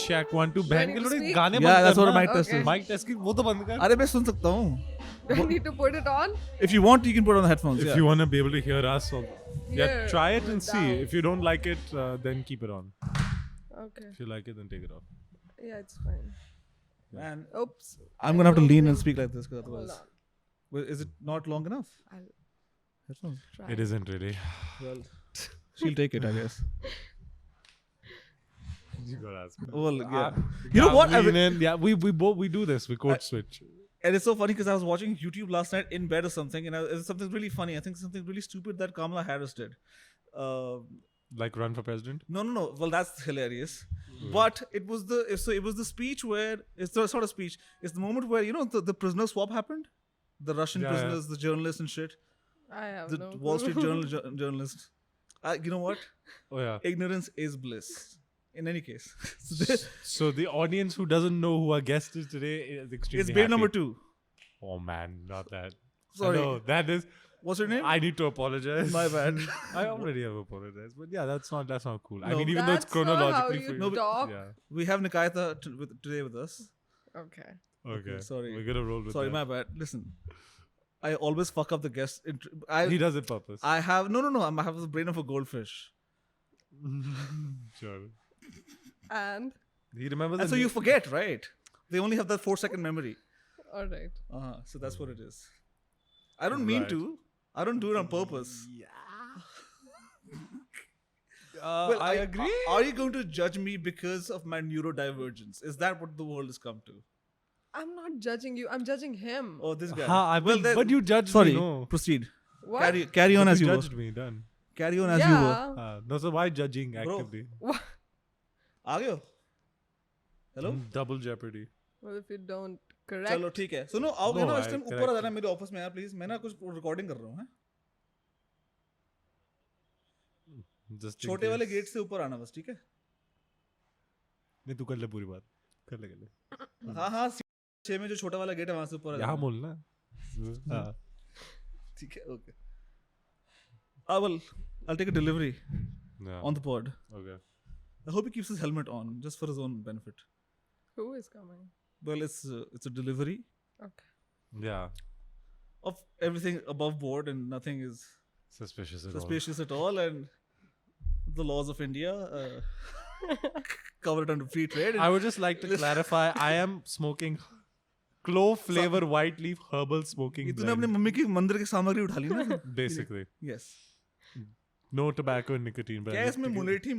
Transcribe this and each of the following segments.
check 1 2 I बहन need के to लोग speak? गाने Yeah, बंद that's what करना। mic test Okay. is. Mic test की वो तो बंद कर। अरे मैं सुन सकता हूँ. Do I need to put it on? If you want, you can put on the headphones. If yeah. you want to be able to hear us, or, yeah, Here, try it and with see. down. If you don't like it, then keep it on. Okay. If you like it, then take it off. Yeah, it's fine. Man, Oops. I'm gonna have to don't lean and think- speak like this, 'cause Hold otherwise, on. well, is it not long enough? I'll Headphones. try. It isn't really. Well, she'll take it, I guess. You gotta ask. Well, yeah. You know what? Lean in. Yeah, we do this. We code switch. And it's so funny because I was watching YouTube last night in bed or something, and it's something really funny. I think something really stupid that Kamala Harris did. Like run for president. No. Well, that's hilarious. But it was the speech where it's the sort of speech. It's the moment where the prisoner swap happened, the Russian Yeah, prisoners, the journalists and shit, I have the no Wall Street clue. journalists. You know what? Oh yeah. Ignorance is bliss. In any case, So the audience who doesn't know who our guest is today is extremely it's babe happy. number 2. Oh man, not that. Sorry. No, that is. What's her name? I need to apologize. My bad. I already have apologized, but yeah, that's not cool. I No. mean, even though it's That's not how chronologically you for you. No, but- talk. Yeah. We have Nikayatha today with us. Okay. Okay. sorry. We're gonna roll with Sorry, that. my bad. Listen, I always fuck up the guest. He does it purpose. I have no. I have the brain of a goldfish, Sure. And He remembers. and so you forget, right? They only have that 4-second memory. all right. So that's what it is. I don't mean Right. to. I don't do it on purpose. Well, I agree. Are you going to judge me because of my neurodivergence? Is that what the world has come to? I'm not judging you. I'm judging him. Oh, this guy. But you judged sorry. me. No. Proceed. What? Carry on But as you were. judged me. Done. Carry on as you were. Yeah. No, so why judging Bro. actively? What? आ गए हो? Hello? Double jeopardy. Well, if you don't correct. चलो ठीक है. सुनो आओगे No, ना इस I time ऊपर आ correct जाना मेरे ऑफिस में यार प्लीज. मैं ना कुछ रिकॉर्डिंग कर रहा हूँ. Just in छोटे वाले case. गेट से ऊपर आना बस ठीक है. नहीं तू कर ले पूरी बात. कर ले. हाँ 6 में जो छोटा वाला गेट है वहां से ऊपर आ यहाँ जाना. बोलना. हाँ. ठीक है. Okay. I'll take a delivery Yeah. on the pod. Okay. I hope he keeps his helmet on just for his own benefit. Who is coming? Well, it's a delivery Okay. Yeah. of everything above board and nothing is Suspicious at all. suspicious at all, and the laws of India cover it under free trade. I would just like to clarify. I am smoking clove flavor white leaf herbal smoking तूने अपनी blend. Mummy की मंदिर की सामग्री उठा ली ना. Basically, Yes. no tobacco and nicotine. But क्या I है इसमें think मुलेठी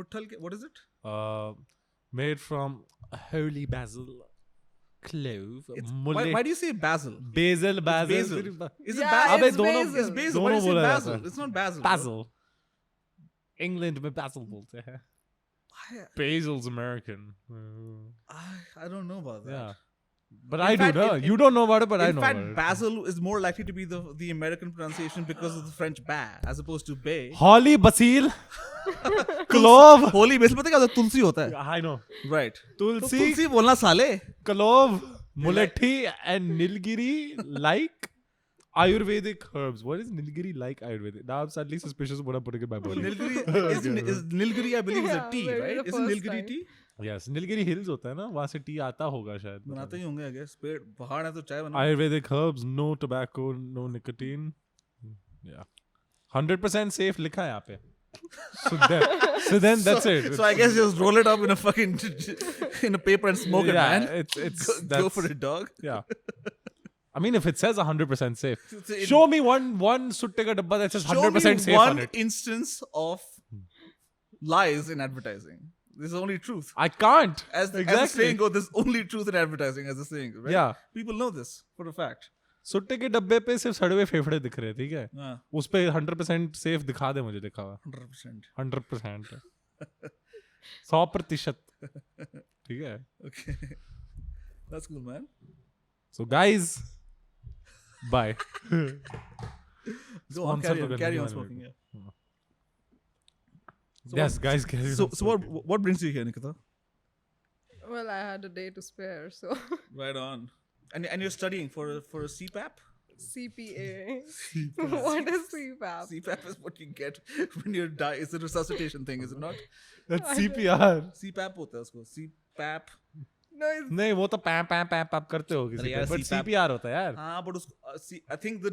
मुट्ठल के what is it? made from holy basil, clove, Why do you say basil? basil. Basil. Is it Yeah, basil? अबे it's दोनों basil. It's basil. दोनों Why do you say बोला basil? जाता है. It's not basil. bro. Basil. England में basil बोलते हैं. Basil's American. I don't know about that. Yeah. But In I fact, do know. in- You don't know about it, but I In know fact, about it. basil is more likely to be the American pronunciation because of the French ba as opposed to bay. Holly, basil, clove. Holy basil पता क्या होता है? तुलसी होता है. I know. Right. तो Tulsi, तुलसी बोलना साले. clove, mulethi, and nilgiri like Ayurvedic herbs. What is nilgiri like Ayurvedic? Now I'm suddenly suspicious of what I'm putting in my body. Nilgiri is Nilgiri, I believe, is a Yeah, tea, maybe right? the Isn't first Nilgiri time. tea? Yes, Nilgiri hills होता है ना, वहाँ से T आता होगा शायद. बनाते ही होंगे, I guess. पेड़ पहाड़ है तो चाय बना. Ayurvedic herbs, no tobacco, no nicotine. Yeah, 100% safe लिखा है यहाँ पे. So then that's it. So I guess just roll it up in a fucking in a paper and smoke it, man. It's Go that's- for it, dog. Yeah. I mean, if it says 100% safe, It- show me one sutte ka dabba that says Show 100% me safe one on it. instance of lies in advertising. This is only truth. I can't. As the exactly. saying goes, there's only truth in advertising, as the saying, right? Yeah. People know this for a fact. सुट्टे के डब्बे पे सिर्फ सड़े हुए फेफड़े दिख रहे, ठीक है? हाँ, उस पे 100% सेफ दिखा दे मुझे लिखा हुआ. 100%. 100%. 100%. ठीक है? Okay. That's cool, man. So guys, bye. Go on, Sponsor carry तो on, करने carry on वाले smoking, मेरे yeah. Yes, guys, carry So, on so what brings you here, Nikita? Well, I had a day to spare, so Right on. And you're studying for a CPAP? CPA. CPAP. What is CPAP? CPAP is what you get when you die. It's a resuscitation thing, is it not? That's I don't- CPR. CPAP होता है उसको. CPAP. No, it's नहीं वो तो पैम पैम पैम पैम करते हो किसी अरे पे यार, बट CPAP CPR होता है यार. हाँ, but उसको I think the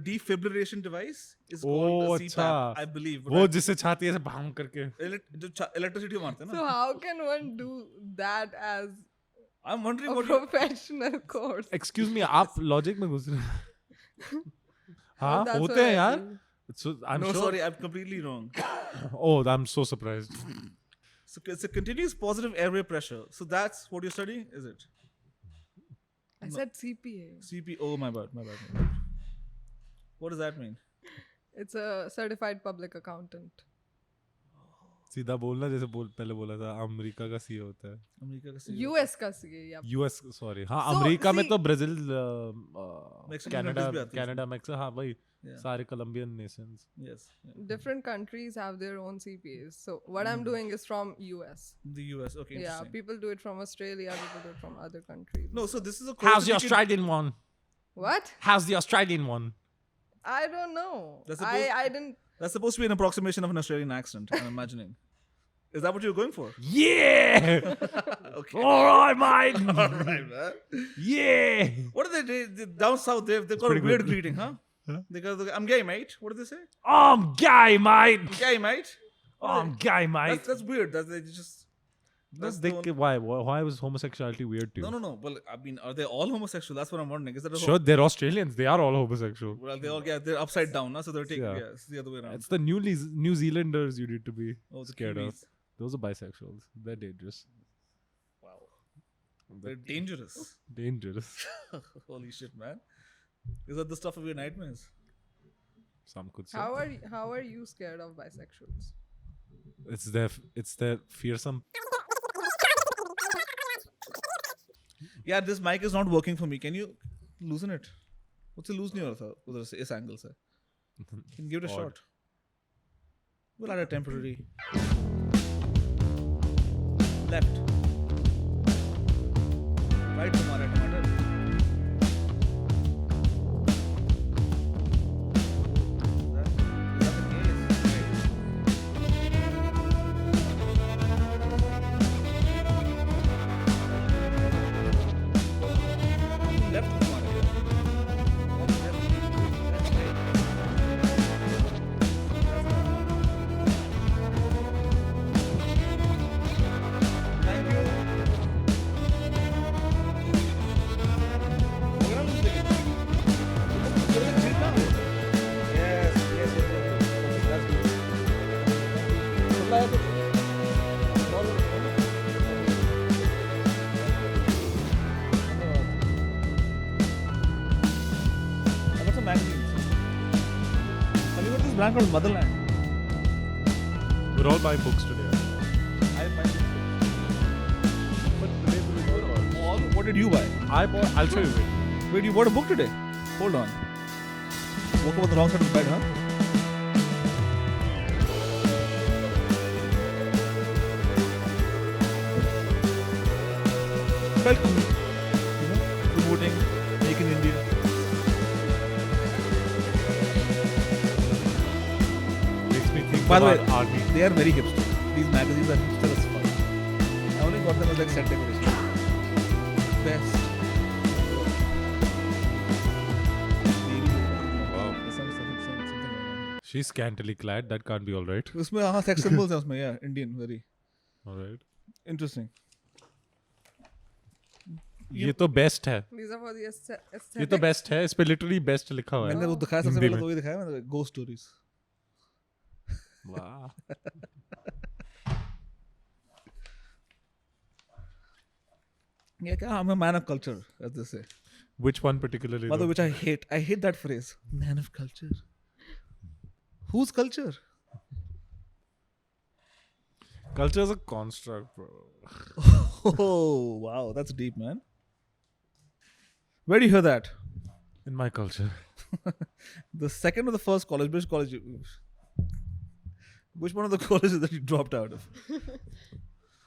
defibrillation device is Oh, called अच्छा. CPAP, I believe. but वो I- जिससे छाती ऐसे भांग करके. जो electricity मारते हैं so ना. how can one do that as I'm wondering a what you. professional course? Excuse me, आप लॉजिक में घुस रहे हैं. हाँ That's होते what हैं I यार. do. So I'm No, sure. sorry, I'm completely wrong. Oh, I'm so surprised. So it's a continuous positive airway pressure. So that's what you're studying, is it? I said CPA. CPO, my bad. What does that mean? It's a certified public accountant. सीधा बोलना जैसे पहले बोला था America का CA होता है. America का CEO. US का CA, yeah. यूएस सॉरी हाँ So, अमेरिका में see- तो ब्राजील Mexican कनाडा countries भी आती हैं कनाडा मैक्सिको हाँ भाई Yeah. सारे Colombian nations. Yes. Yeah. Different countries have their own CPAs. So what I'm doing is from US. The US. Okay. Yeah, Interesting. people do it from Australia, people do it from other countries. No, so this is a. How's course the that you can- Australian one? What? How's the Australian one? I don't know. That's supposed- I didn't. That's supposed to be an approximation of an Australian accent. I'm imagining. Is that what you're going for? Yeah. Okay. All right, mate. All right, man. Yeah. What do they down south? They've got a pretty weird good. greeting, huh? They got I'm gay, mate. What do they say? I'm gay, mate. I'm gay, mate. What are I'm they- gay, mate. That's weird. That's they just. That's the one- why was homosexuality weird to you? No. Well, I mean, are they all homosexual? That's what I'm wondering. Is that a Sure, they're Australians. They are all homosexual. Well, they all they're upside down, now, so they're taking Yeah. it's the other way around. It's the New Zealanders you need to be Oh, the scared Kiwis. of. Those are bisexuals. They're dangerous. Wow. They're dangerous. Dangerous. Holy shit, man. Is that the stuff of your nightmares? Some could say. How are you scared of bisexuals? It's their fearsome. Yeah, this mic is not working for me. Can you loosen it? What's the loosen your उधर से इस angle से? Can you give it a Odd. shot? We'll add a temporary. Left. Right हमारा टमाटर. Is that the case? Right. Left हमारा. Left, right. Thank you. Program is big. Yes. That's good. I got some magazines. Have you got this brand called Motherland? We're all buying books today. I buy this book. What did you buy? I'll show you. Wait, you bought a book today? Hold on. Woke up on the wrong side of the bed, huh? Felt cool. You know, promoting Make in India. Makes me think By the about way, army. they are very hipster. These magazines are hipster as fuck. I only got them as like set decoration. Best. Wow. Something. She's scantily clad. That can't be all right. उसमें हाँ sex symbols हैं उसमें, yeah, Indian, very All right. interesting. ये तो best है. These are for the ये aesthetic. तो best है. इस पे लिटरली बेस्ट लिखा हुआ मैंने है. वो दिखाया सबसे हिंदी पहले में. तो वही दिखाया मैंने ghost stories. Wow. Yeah, क्या I'm a man of culture, as they say. Which one particularly? By the though? which I hate. I hate that phrase. Man of culture. Whose culture? Culture is a construct, bro. Oh wow, that's deep, man. Where do you hear that? In my culture. The second or the first college? Which college? Which one of the colleges that you dropped out of?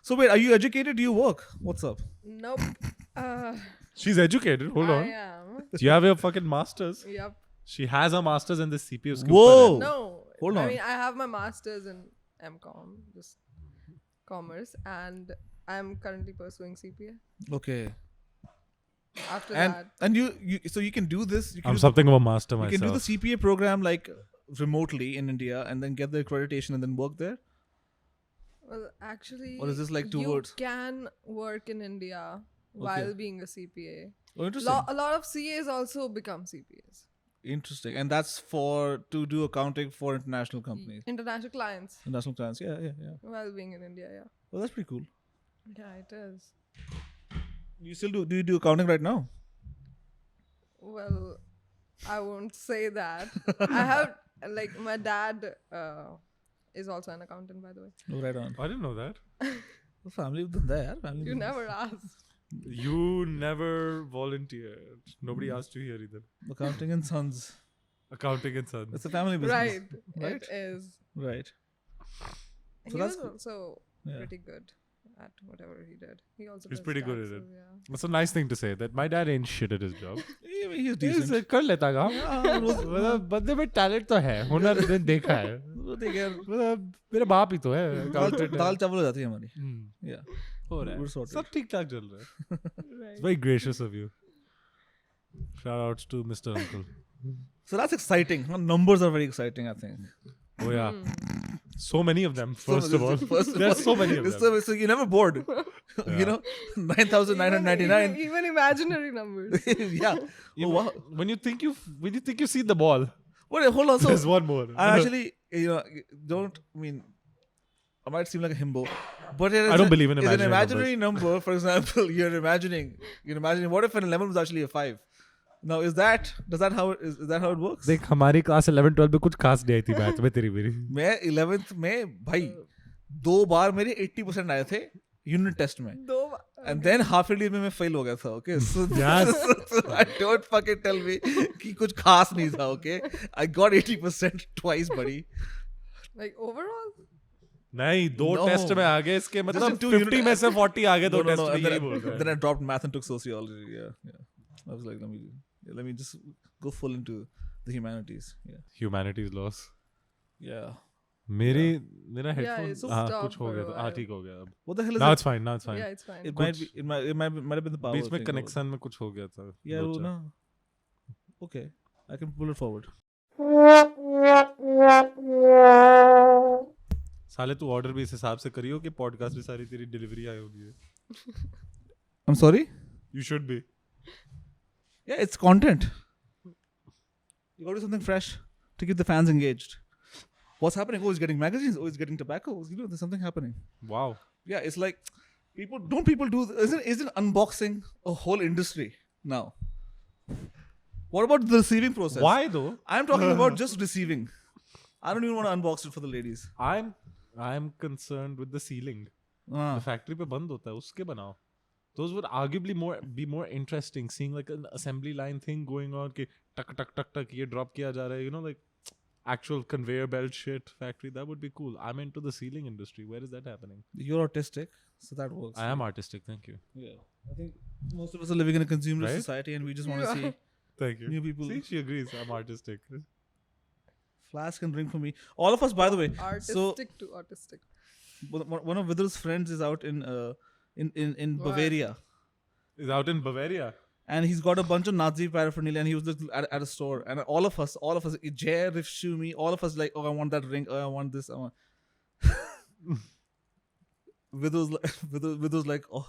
So wait, are you educated? Do you work? What's up? Nope. She's educated. Hold I on. am. Do you have your fucking masters? Yep. She has a masters and the CPA uske Whoa. upar hai. No. Hold I on. mean, I have my master's in MCOM, just commerce, and I'm currently pursuing CPA. Okay. After And that, you so you can do this. You can I'm do something of a master You can do the myself. CPA program like remotely in India and then get the accreditation and then work there. well, actually, Or is this like you towards- can work in India while being a CPA. Oh, interesting. A lot of CAs also become CPAs. Interesting. And that's to do accounting for international companies, International clients international clients. Yeah. while being in India. Yeah. Well, that's pretty cool. Yeah, it is. You still do you do accounting right now? Well, I won't say that. I have like my dad is also an accountant, by the way. No, right on. I didn't know that. The family done that. Family You business. never asked. You never volunteered. Nobody asked you here either. Accounting and Sons. Accounting and Sons. It's a family business. Right. Right? It is. Right. He that's was cool. also Yeah. pretty good at whatever he did. He also He's does pretty good at taxes, it. Yeah. That's a nice thing to say. That my dad ain't shit at his job. Yeah, he's He's decent. कर लेता काम. मतलब बंदे में talent तो है, हुनर ने देखा है. वो देख यार, मतलब मेरा बाप ही तो है. accountant है. दाल चावल हो जाती है हमारी. हम्म, Yeah. हो रहा We're है. sorted. सब ठीक ठाक चल रहा है. Right. It's very gracious of you. Shout outs to Mr. Uncle. So that's exciting. Numbers are very exciting, I think. Oh yeah. So many of them. So First of all, first of there's all, so many of them. So you're never bored. You know, 9,999. Even imaginary numbers. Yeah. Oh, wow. When you think you see the ball, Wait, hold on. So there's one more. I actually, I might seem like a himbo, but it is I don't believe in it's an imaginary imaginary number. For example, you're imagining what if an 11 was actually a 5? Now, is that how it works? देख हमारी class 11 12 में कुछ खास नहीं आई थी math में तेरी मेरी. मैं 11th में भाई 2 बार मेरे 80% आए थे यूनिट टेस्ट में. And then half yearly में मैं fail हो गया था. Okay, so, Yes. so I don't fucking tell me कि कुछ खास नहीं था. Okay, I got 80% twice, buddy. Like overall? नहीं दो No. टेस्ट में आ गए इसके मतलब in two 50 unit- में से 40 आ गए दो No, टेस्ट में and यही बोल रहा then है. I dropped math and took sociology. Yeah. I was like, let me just go full into the humanities. Yeah. Humanities loss. Yeah. मेरा Yeah, हेडफोन it's हाँ stopped कुछ हो for a गया था. हाँ while. ठीक हो गया अब. What the hell is Now it? it's fine. Now it's fine. Yeah, it's fine. It might have been the power. बीच में thing. कनेक्शन में कुछ हो गया था. Yeah, लोचा. no. Okay, I can pull it forward. साले तू ऑर्डर भी इस हिसाब से करियो कि पॉडकास्ट में सारी तेरी डिलीवरी आई होगी. I'm sorry. You should be. Yeah, it's content. You got to do something fresh to keep the fans engaged. What's happening? Oh, he's getting magazines. Oh, he's getting tobacco. There's something happening. Wow. Yeah, it's like people do isn't unboxing a whole industry now? What about the receiving process? Why though? I'm talking about just receiving. I don't even want to unbox it for the ladies. I'm concerned with the sealing. Ah. The factory पे बंद होता है उसके बनाओ. Those would arguably be more interesting, seeing like an assembly line thing going on कि टक टक टक टक ये drop किया जा रहा है, you know, like actual conveyor belt shit factory. That would be cool. I'm into the sealing industry. Where is that happening? You're autistic, so that works. I am artistic. Thank you. Yeah. I think most of us are living in a consumerist Right? society and we just want to see Thank you. new people. See, she agrees. I'm artistic. Flask and drink for me. All of us, by the way. Artistic to autistic. One of Vidur's friends is out in What? Bavaria. Is out in Bavaria. And he's got a bunch of Nazi paraphernalia, and he was just at a store, and all of us, Jay, Rif, Shumi, all of us like, oh, I want that ring, oh, I want this, I want. Vidur's like, oh,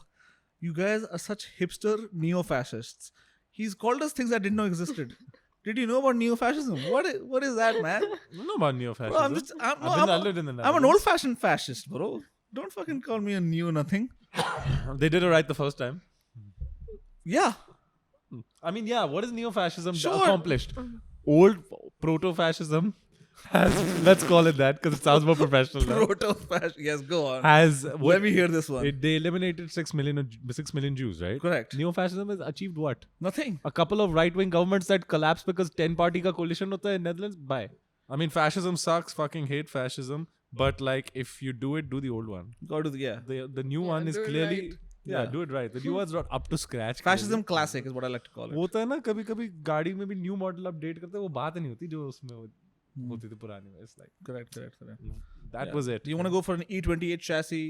you guys are such hipster neo-fascists. He's called us things I didn't know existed. Did you know about neo-fascism? What is that, man? I don't know about neo-fascism. Bro, I lived in the I'm an Netherlands. old-fashioned fascist, bro. Don't fucking call me a neo nothing. They did it right the first time. Yeah. I mean, yeah, what is neo-fascism Sure. accomplished? Old proto-fascism has, let's call it that because it sounds more professional now, Proto-fascist. Yes, go on. has, Let me hear this one. they eliminated 6 million Jews, right? Correct. Neo-fascism has achieved what? Nothing. A couple of right-wing governments that collapsed because 10-party ka coalition hota hai in Netherlands? Bye. I mean, fascism sucks. Fucking hate fascism. But like, if you do it, do the old one. Got to yeah. The new one is do it clearly right. Yeah, do it right. The new one's not up to scratch. Fascism clearly. classic is what I like to call it. होता है ना कभी कभी गाड़ी में भी new model update करते हैं वो बात नहीं होती जो उसमें होती थी पुरानी में. It's like Correct. that Yeah. was it. Do you want to go for an E28 chassis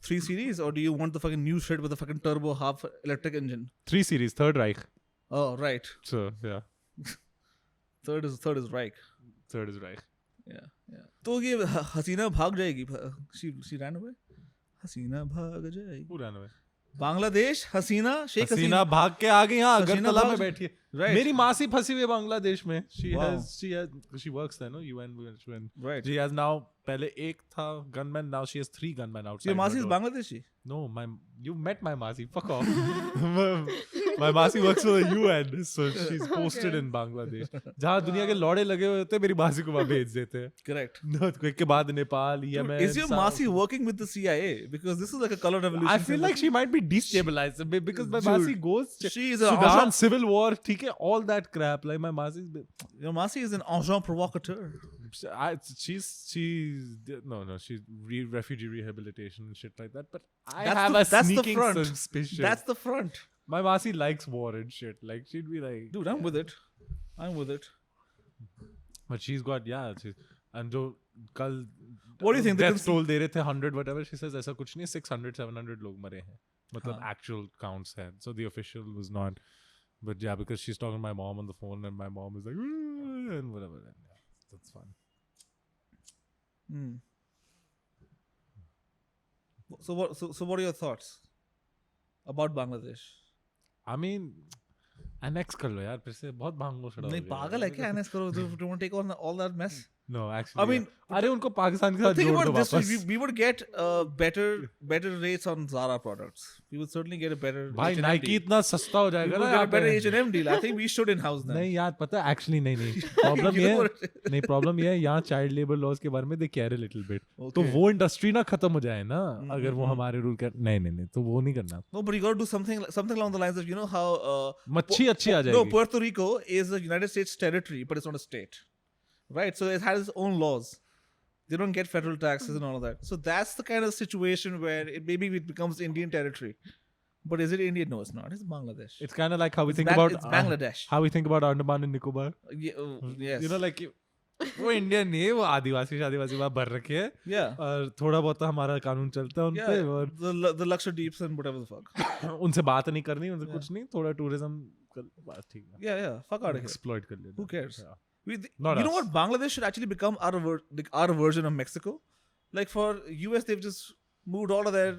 3 Series, or do you want the fucking new shit with the fucking turbo half electric engine? 3 Series, Third Reich. Oh, right. So yeah, Third is Reich. Third is Reich. Yeah. तो ये हसीना भाग जाएगी. She ran away. हसीना भाग जाएगी. Who ran away? Bangladesh हसीना शेख हसीना भाग के आ गई. यहाँ हसीना अगरतला भाग- में बैठी है. Right. मेरी मासी फंसी हुई है बांग्लादेश में. She Wow. she works there, no? UN. Right. She has now पहले एक था gunman, now she has 3 gunmen outside. Your her Masi is door. Bangladeshi. No, you met my Masi. Fuck off. My Masi works for the UN, so she's posted Okay. in Bangladesh. जहाँ दुनिया के लौड़े लगे हुए होते हैं मेरी मासी को वहाँ भेज देते हैं. Correct. कोई के बाद Nepal, Dude, Yemen. is your Masi working with the CIA? Because this is like a color revolution. I feel like she might be destabilized a bit because my Dude, Masi goes she is a Sudan, civil war, ठीक है, all that crap. Like my Masi's been, Your Masi is an agent provocateur. she's she's refugee rehabilitation and shit like that. But I That's have the- a that's the sneaking front. suspicion. That's the front. My Masi likes war and shit. Like she'd be like, Dude, I'm with it. but she's got and जो कल What do you think? The death toll दे रहे थे 100 whatever. She says ऐसा कुछ नहीं. 600-700 लोग मरे हैं. मतलब actual counts हैं. So the official was not. But yeah, because she's talking to my mom on the phone and my mom is like and whatever. And yeah, that's fun. So what are your thoughts about Bangladesh? I mean, annex कर लो यार फिर से बहुत भांगो छड़ा. नहीं पागल है क्या NS करो? Do you want to take on all that mess? No, actually. I mean, अरे उनको पाकिस्तान के साथ Think जोड़ दो about this. वापस. We would get better rates on Zara products. We would certainly get a better भाई H&M Nike deal. इतना सस्ता हो We जाएगा would ना get यहाँ a better पे. H&M deal. I think we should in-house them. नहीं यार पता है actually नहीं प्रॉब्लम You ये know है what it नहीं प्रॉब्लम ये है यहाँ चाइल्ड लेबर लॉज के बारे में they care a little bit. तो Okay. वो इंडस्ट्री ना खत्म हो जाए ना अगर वो हमारे रूल कर नहीं तो वो नहीं करना. No, but you got to do something along the lines of, you know how मच्छी अच्छी आ no, जाएगी. Puerto Rico is a United States territory, but it's not a state, right? So it has its own laws. They don't get federal taxes and all of that. So that's the kind of situation where maybe it becomes Indian territory. But is it Indian? No, it's not. It's Bangladesh. It's kind of like how we think It's about Bangladesh. how we think about Andaman and Nicobar. Yes. You know like वो Indian नहीं है वो आदिवासी वहाँ भर रखे हैं Yeah. और थोड़ा बहुत हमारा कानून चलता है उन पे Yeah. और The Lakshadweeps and whatever the fuck. उनसे बात नहीं करनी उनसे कुछ नहीं थोड़ा टूरिज्म बात ठीक है. Yeah. Fuck out of here. Exploit कर लेना. Who cares? Yeah. You Not know us. what? Bangladesh should actually become our version of Mexico. Like for US, they've just moved all of their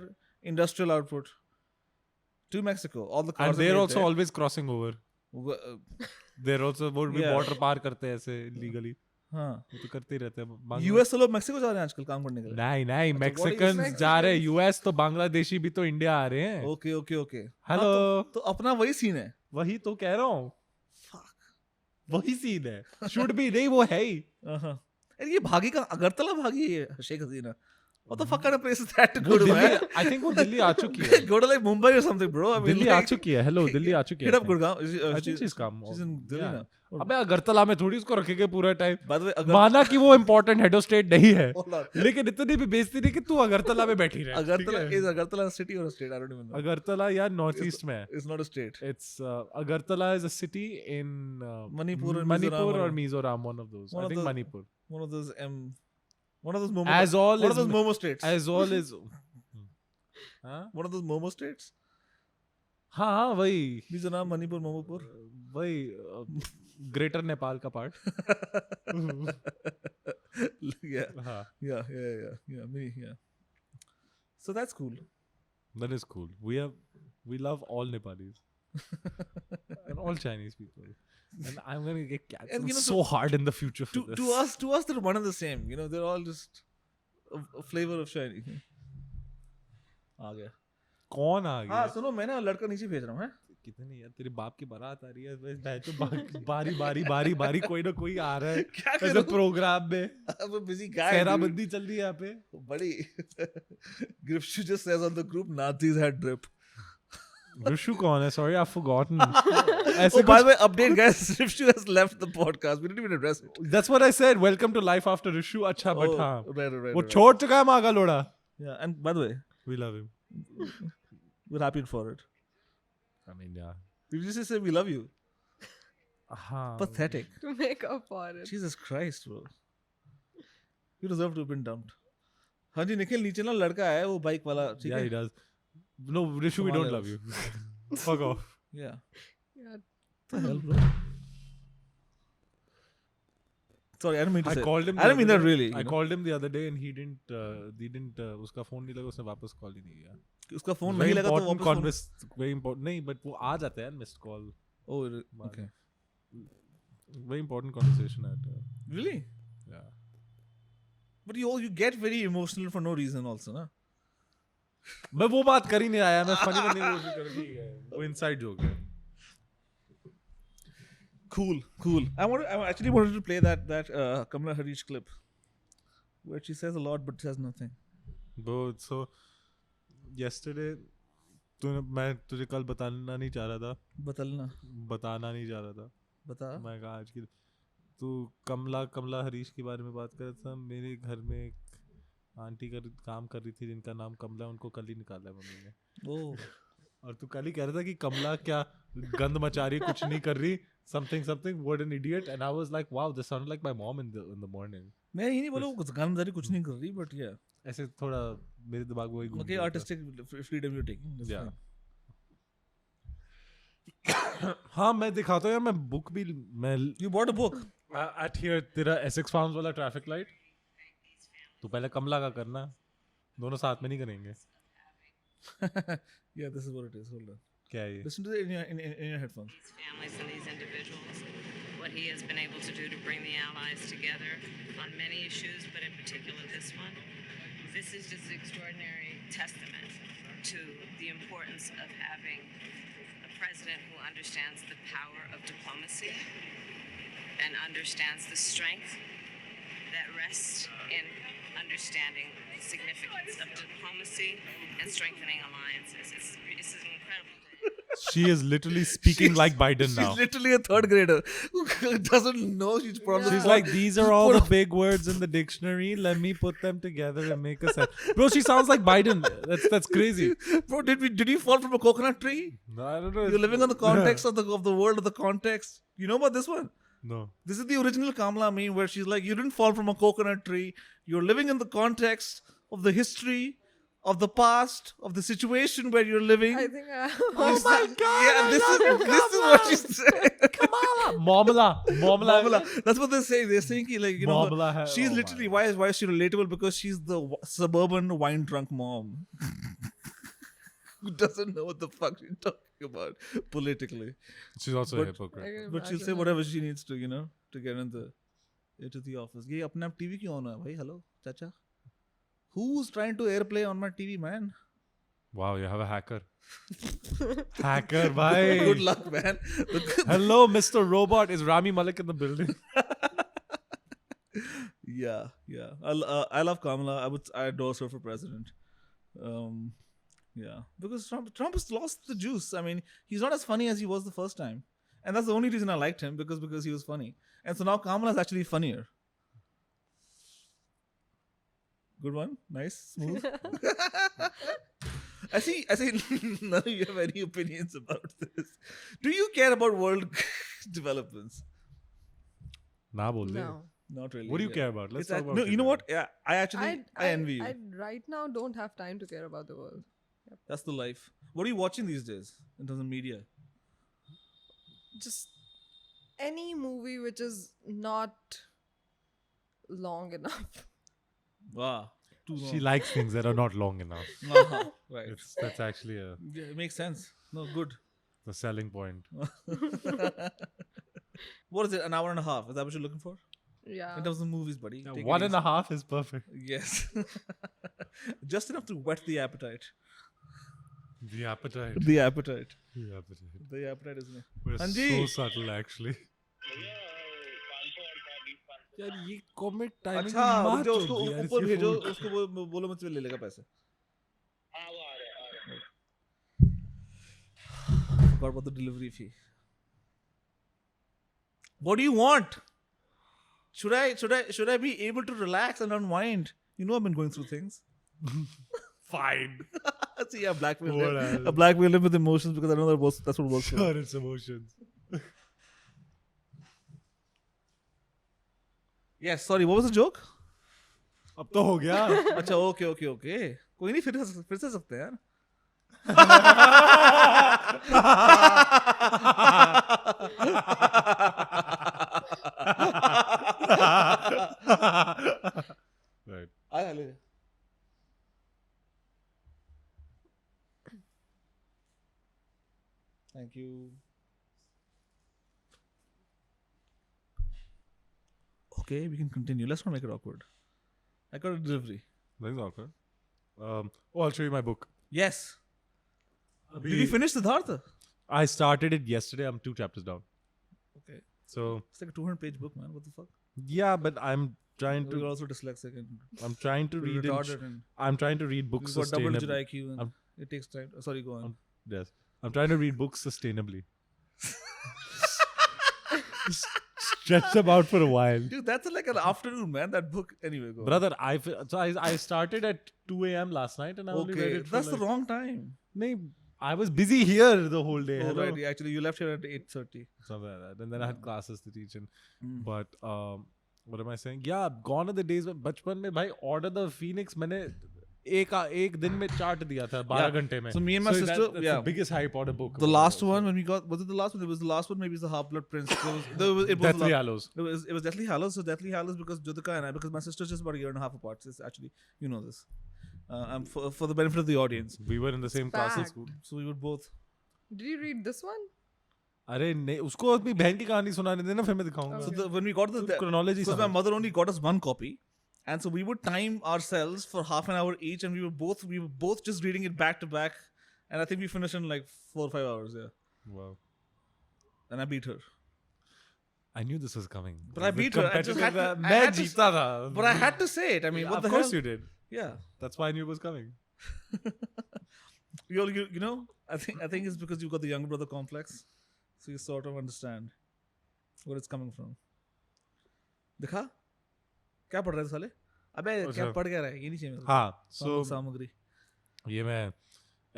industrial output to Mexico. All the cars And are they're made also there. always crossing over. They're also वो भी Yeah. border पार करते हैं ऐसे legally. हाँ. वो तो करते ही रहते हैं. US से लोग मेक्सिको जा रहे हैं आजकल काम करने के लिए. नहीं what is Mexicans जा रहे हैं US तो बांग्लादेशी भी तो इंडिया आ रहे हैं. Okay. हेलो तो अपना वही सीन है. वही तो कह रहा हूँ. वही सीन है. Should be नहीं वो है ही. अरे ये भागी का अगरतला भागी है Sheikh Hasina. What the fuck kind of place is that to वो go to? Delhi Man? I think वो दिल्ली आ चुकी है. Go to like Mumbai or something, bro. I mean, Delhi uh like, चुकी है. Hello दिल्ली आ चुकी है. hit up Gurgaon. I think she's come. She's in Delhi Yeah. now. अबे अगरतला में थोड़ी उसको रखेंगे पूरा टाइम. By the way, माना कि वो इम्पोर्टेंट हेड ऑफ स्टेट नहीं है Hold on. लेकिन इतनी भी बेइज्जती नहीं कि तू अगरतला में बैठी रहे. Agartala is Agartala a city or a state? I don't even know. Agartala यार नॉर्थ ईस्ट में है. It's not a state. It's Agartala is a city in Manipur or Manipur Mizoram or Mizoram, one of those. One I of think the- Manipur. One of those Momo. As all one is of those Momo states. as all is. हाँ One of those Momo states. हाँ वही Mizoram, Manipur, Momopur. वही greater Nepal का part. Yeah. हाँ Yeah. Me. Yeah. So that's cool. that is cool. We love all Nepalis and all Chinese people. And I'm gonna get And cancelled you know, so hard in the future for this. To us, they're one and the same. You know, they're all just a flavor of shiny. आ गया. कौन आ गया? हाँ सुनो मैं ना लड़का नीचे भेज रहा हूँ. कितने यार तेरे बाप की बारात आ रही है बस बैठो बारी कोई ना कोई आ रहा है क्या ऐसे करूँ? प्रोग्राम में. I'm a busy guy. सहरा dude. बंदी चल रही है यहाँ पे. Buddy. Grifshu just says on the group, Nazis had drip. Rishu कौन है? Sorry, I've forgotten. ऐसे Oh, by the way, update guys, Grifshu has left the podcast. We didn't even address it. That's what I said. Welcome to life after Rishu. अच्छा but हाँ right. वो छोड़ चुका है मागा लोड़ा. Yeah, and by the way, We love him. We're happy for it. I mean, yeah. We just say we love you. Pathetic. To make up for it. Jesus Christ, bro. You deserve to have been dumped. हाँ जी निखिल नीचे ना लड़का है वो bike वाला ठीक Yeah, है he does. No, Rishu, we Come on, don't love you. Fuck off. yeah Yeah. what the hell bro sorry I didn't mean to I say called him. I didn't mean the that other day. really I you know? called him the other day and he didn't. उसका phone नहीं लगा उसने वापस call ही नहीं किया. उसका phone Very नहीं लगा तो important वापस very important. नहीं, but वो आ जाता है missed call. oh okay Very important conversation at. really Yeah. but you get very emotional for no reason also na मैं वो बात कर ही नहीं आया. मैं funny बनने की कोशिश कर रही है. वो inside joke है. cool I actually wanted to play that Kamala Harris clip where she says a lot but says nothing But so yesterday मैं तुझे कल बताना नहीं चाह रहा था. बताना नहीं चाह रहा था. बता मैं कहा आज की तू कमला हरीश के बारे में बात कर रहा था. मेरे घर में एक आंटी काम कर रही थी जिनका नाम कमला है. उनको कल ही निकाला है मम्मी ने. oh और तू कल ही कह रहा था कि कमला क्या गंद मचा रही कुछ नहीं कर रही something what an idiot. And I was like wow, this sounded like my mom in the morning. मैं ये नहीं बोला वो गानदारी कुछ नहीं कर रही but yeah ऐसे थोड़ा मेरे दिमाग में वही घूम okay रहा था. artistic freedom you're taking that's Yeah. fine. हाँ मैं दिखाता हूँ यार. मैं बुक भी मैं You bought a book. at here तेरा Essex Farms वाला ट्रैफिक लाइट तो पहले कमला का करना. दोनों साथ में नहीं करेंगे. Yeah, this is what it is. Hold on. क्या है ये? Listen to it in your headphones. These families and these individuals, what he has been able to do to bring the allies together on many issues, but in particular this one. This is just an extraordinary testament to the importance of having a president who understands the power of diplomacy and understands the strength that rests in understanding the significance of diplomacy and strengthening alliances. It's an incredible day. She is literally speaking like Biden now. She's literally a third grader who doesn't know she's probably. She's like, these are all the big words in the dictionary. Let me put them together and make a sense. Bro, she sounds like Biden. That's crazy. Bro, did you fall from a coconut tree? No, I don't know. You're living on the context of the world of the context. You know about this one? No. This is the original Kamala meme where she's like, you didn't fall from a coconut tree. You're living in the context of the history, of the past, of the situation where you're living. I think I Oh my God. Yeah, this is what she said. Kamala. Momala. That's what they're saying. They're saying like, you know, Momala hai- she's oh my literally why is she relatable? Because she's the suburban wine drunk mom who doesn't know what the fuck she's talking about politically. She's also a But- hypocrite. But she'll say whatever she needs to, you know, to get into the office. ये अपने आप TV क्यों on है भाई? Hello, चाचा. Who's trying to airplay on my TV, man? Wow, you have a hacker. Hacker, bhai. Good luck, man. Hello, Mr. Robot. Is Rami Malek in the building? Yeah. I love Kamala. I endorse her for president. Yeah, because Trump has lost the juice. I mean, he's not as funny as he was the first time, and that's the only reason I liked him because he was funny. And so now Kamala is actually funnier. Good one, nice, smooth. I see. None of you have any opinions about this. Do you care about world developments? Nah, bol de. No. Not really. What do you yeah. care about? Let's It's talk act- about no, what you know care what? Yeah, I envy you. I right now don't have time to care about the world. That's the life. What are you watching these days in terms of media? Just any movie which is not long enough. Wow. Too long. She likes things that are not long enough. Uh-huh. Right. That's actually Yeah, it makes sense. No, good. the selling point. What is it? An hour and a half? Is that what you're looking for? Yeah. In terms of movies, buddy. Yeah, Take it 1.5 easy. is perfect. Yes. Just enough to whet the appetite. The appetite. The appetite. The appetite. The appetite is. We're Anji. so subtle, actually. यार ये comic timing अच्छा मार जो उसको चोद यार ऊपर इसके भेजो फोन। उसको बोलो मुझसे ले लेगा पैसे Forgot about the delivery fee. What do you want? Should I be able to relax and unwind? You know I've been going through things. Fine. See, I blackmailed What him. else? I blackmailed him with emotions because I know that's what works for him. Sure, it's emotions. Yes, sorry, what was the joke? अब तो हो गया. अच्छा, okay. कोई नहीं, फिर से सकते हैं यार. Right. आया ले. Thank you. Okay, we can continue. Let's not make it awkward. I got a delivery. That's awkward. I'll show you my book. Yes. Did you finish Siddhartha? I started it yesterday. I'm 2 chapters down. Okay. So It's like a 200-page book, man. What the fuck? yeah, but I'm trying You're to. also dyslexic and I'm trying to you're read. retarded and I'm trying to read books you've got double-digit sustainably. IQ and I'm- it takes time. Sorry, go on. Yes, I'm trying to read books sustainably. Stretch them out for a while. Dude, that's like an afternoon, man. That book. Anyway, go on. Brother, I started at 2 a.m. last night and I only read Okay, it for that's like, the wrong time. Nahi, I was busy here the whole day. Oh, hello? right. Actually, you left here at 8:30. Something like that. And then I had classes to teach. Mm. But what am I saying? Yeah, gone are the days when बचपन में भाई Order the Phoenix मैंने एक दिन में chart दिया था 12 घंटे में. So me and my sister, that's yeah. the biggest Harry Potter book. The last one when we got, was it the last one? It was the last one. Maybe it's the Half-Blood Prince. It was Deathly Hallows. It was Deathly Hallows. So Deathly Hallows because Jyotika and I, because my sister's just about a year and a half apart. So it's actually, you know this. For the benefit of the audience. We were in the same class in Fact. school. So we would both. Did you read this one? अरे नहीं उसको अपनी बहन की कहानी सुनाने देना फिर मैं दिखाऊंगा. So when we got the chronology because my समझ. mother only got us one copy, and so we would time ourselves for half an hour each, and we were both just reading it back to back, and I think we finished in like 4 or 5 hours. Yeah, Wow. and I beat her. I knew this was coming. But I beat her. I just had to- I मैं had to- जीता था. But I had to say it. I mean, what of the course hell? you did. Yeah. That's why I knew it was coming. You know, I think it's because you've got the younger brother complex, so you sort of understand where it's coming from. दिखा क्या पढ़ रहा है साले? अबे क्या अच्छा। पढ़ क्या रहा है? ये नहीं चाहिए मुझे। हाँ. So सामग्री. ये मैं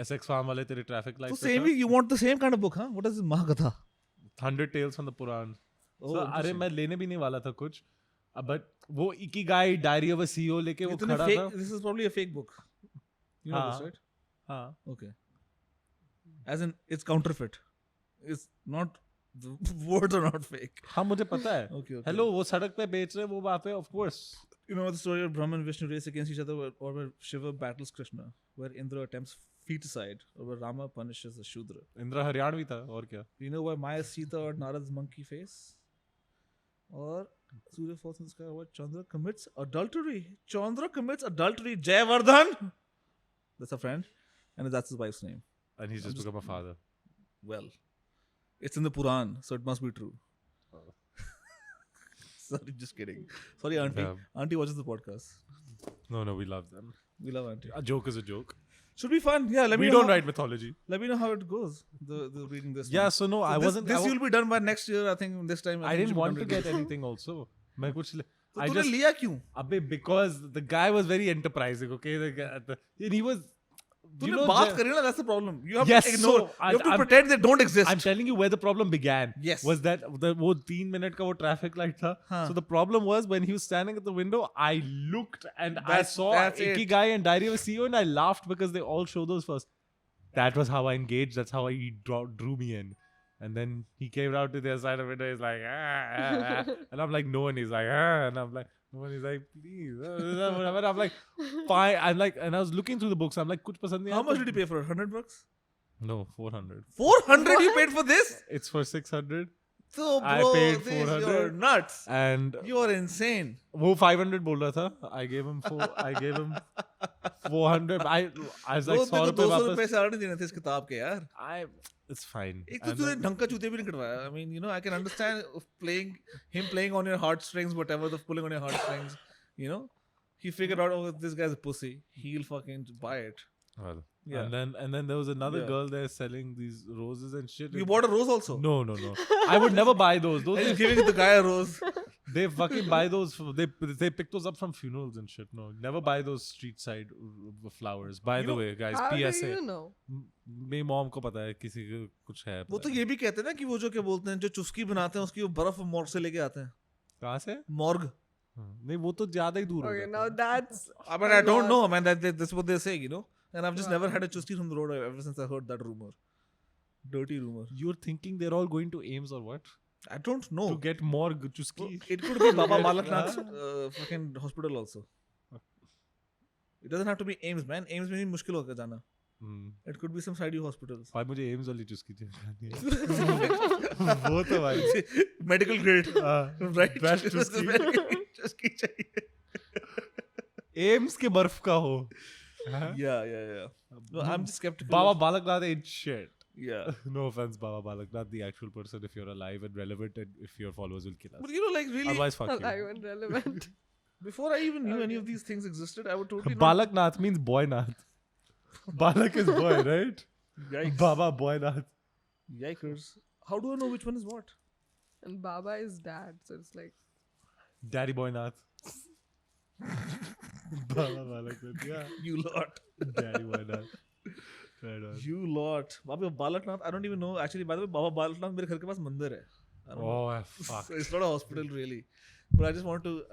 Essex Farm वाले तेरे traffic So lights. same you want the same kind of book, huh? What is Mahakatha? 100 Tales from the Puran. Oh, So अरे interesting. मैं लेने भी नहीं वाला था कुछ. But वो Ikigai Diary of a CEO लेके वो इतने खड़ा fake, था. this is probably a fake book. You know हाँ. this, right? हाँ. Okay. As in, it's counterfeit. It's not. The words are not fake. हाँ मुझे पता है. Okay. Hello वो सड़क पे बेच रहे हैं वो वहाँ पे of course. You know the story of Brahma and Vishnu race against each other, or where Shiva battles Krishna, where Indra attempts feticide, or where Rama punishes the Shudra. Indira Haryanvi था और क्या. You know why Maya Sita or Narad's monkey face? Or Surya falls in the sky, or Chandra commits adultery. Chandra commits adultery. Jayavardhan! That's a friend. And that's his wife's name. And he's just become a father. Well, it's in the Puran, so it must be true. Sorry, just kidding. Sorry, Auntie. Yeah. Auntie watches the podcast. No, we love them. We love Auntie. A joke is a joke. Should be fun. Yeah, let me We know don't how, write mythology. Let me know how it goes. The reading this. Yeah, one. so no, So I this, wasn't. This will be done by next year. I think this time. I think didn't we should want be to done get with anything also. मैं कुछ तो I तूने just लिया क्यों? अबे because the guy was very enterprising. Okay, and he was. तूने You know, बात करी ना. That's the problem. You have Yes, to ignore. so you have to I'm- pretend they don't exist. I'm telling you where the problem began. Yes. Was that वो 3 minute का वो traffic light था. हाँ. So the problem was when he was standing at the window, I looked and I That's- saw that's it. Ikigai and Diary of a CEO and I laughed because they all show those first. That was how I engaged. That's how he drew me in. And then he came out to the other side of the window. He's like, and I'm like, no. And he's like, and I'm like, no. And he's like, please. And I'm like, fine. I'm like, and I was looking through the books. I'm like, kuch pasand nahi How aata." much did you pay for it? $100? No, 400. 400 you paid for this? It's for 600. So I bro, paid this, 400. you're nuts. And You're insane. वो 500 बोल रहा था. I gave him 400. I was like, Bro, 100 तेरे को रुपए 200 वापस. रुपए से आने देने थे इस किताब के यार. It's fine. एक तो And तूने then- ढंग का चूते भी नहीं कटवाया. I mean, you know, I can understand him playing on your heartstrings, whatever, the pulling on your heartstrings. You know, he figured out, oh, this guy's a pussy. He'll fucking buy it. Well, Yeah. And then there was another Yeah. girl there selling these roses and shit. You bought a rose also. No. I would never buy those. Those And are you're giving the guy a rose. They fucking buy those. They pick those up from funerals and shit. No, never buy those street side flowers. By You the know, way, guys, How do PSA. you know? मेरी mom को पता है किसी को कुछ है. वो तो ये भी कहते हैं ना कि वो जो क्या बोलते हैं जो चुस्की बनाते हैं उसकी वो बर्फ मॉर्ग से लेके आते हैं. कहाँ से? मॉर्ग. नहीं वो तो ज्यादा ही दूर हो Okay, जाता now है. that's. I mean, I don't lot. know, man. That's what they say, you know. And I've just never had a chuski from the road ever since I heard that rumor. Dirty rumor. You're thinking they're all going to AIMS or what? I don't know. To get more chuski? It could be Baba Balaknath's fucking hospital also. It doesn't have to be AIMS, man. AIMS में भी मुश्किल होगा जाना. It could be some sidey hospitals. भाई मुझे AIMS वाली चुस्की चाहिए. वो तो भाई. Medical grade. Right? Best चुस्की. चुस्की चाहिए. AIMS के बर्फ का हो. Yeah. No, I'm just skeptical. Baba Balaknath ain't shit. Yeah. No offense, Baba Balaknath, the actual person, if you're alive and relevant, and if your followers will kill us. But you know, like really, Otherwise, fuck Alive you. and relevant. before I even knew any of these things existed, I would totally not. Balaknath means boynath. Balak is boy, right? Yikes. Baba Boynath. Yikers. How do I know which one is what? And Baba is dad, so it's like. Daddy Boynath. Baba Balaknath, yeah. You lot. Daddy Boynath. Right on. You lot. Baba Balaknath, I don't even know. Actually, by the way, Baba Balaknath मेरे घर के पास मंदिर है. I don't know. Oh, fuck. So it's not a hospital really. But I just want to.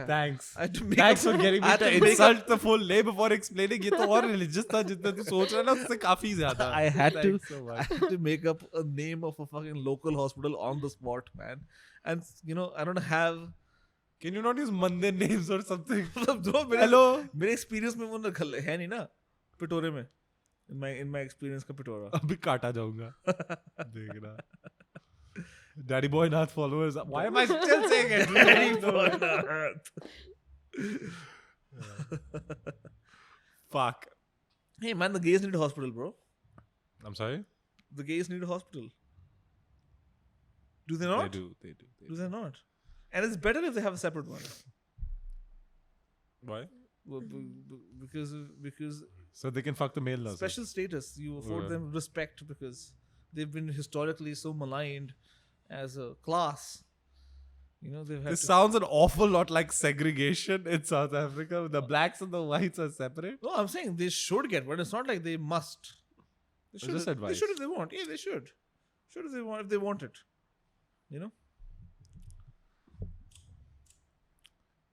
Thanks. I had to make Thanks up, for getting I me had to to make insult the full name before explaining. ये तो और religious था जितना तू सोच रहा है ना उससे काफी ज्यादा. I had to. Thanks so I much. had to make up a name of a fucking local hospital on the spot, man. And you know, I don't have. Can you not use mandir names or something? जो मेरे Hello. मेरे experience में वो है नहीं ना पिटोरे में. In my experience का पिटोरा. अभी काटा जाऊंगा. देखना. Daddy Boynath followers. Why am I still saying it? Daddy Boynath. Fuck. Hey man, the gays need a hospital, bro. I'm sorry? The gays need a hospital. Do they not? They do. Do they not? And it's better if they have a separate one. Why? Well, because So they can fuck the male nurses. special status, you afford Yeah. them respect because they've been historically so maligned as a class. You know, they've had This to. sounds an awful lot like segregation in South Africa. The blacks and the whites are separate. No, I'm saying they should get one. It's not like they must. They It's should. just They advice. should if they want. Yeah, they should. Should if they want it. You know.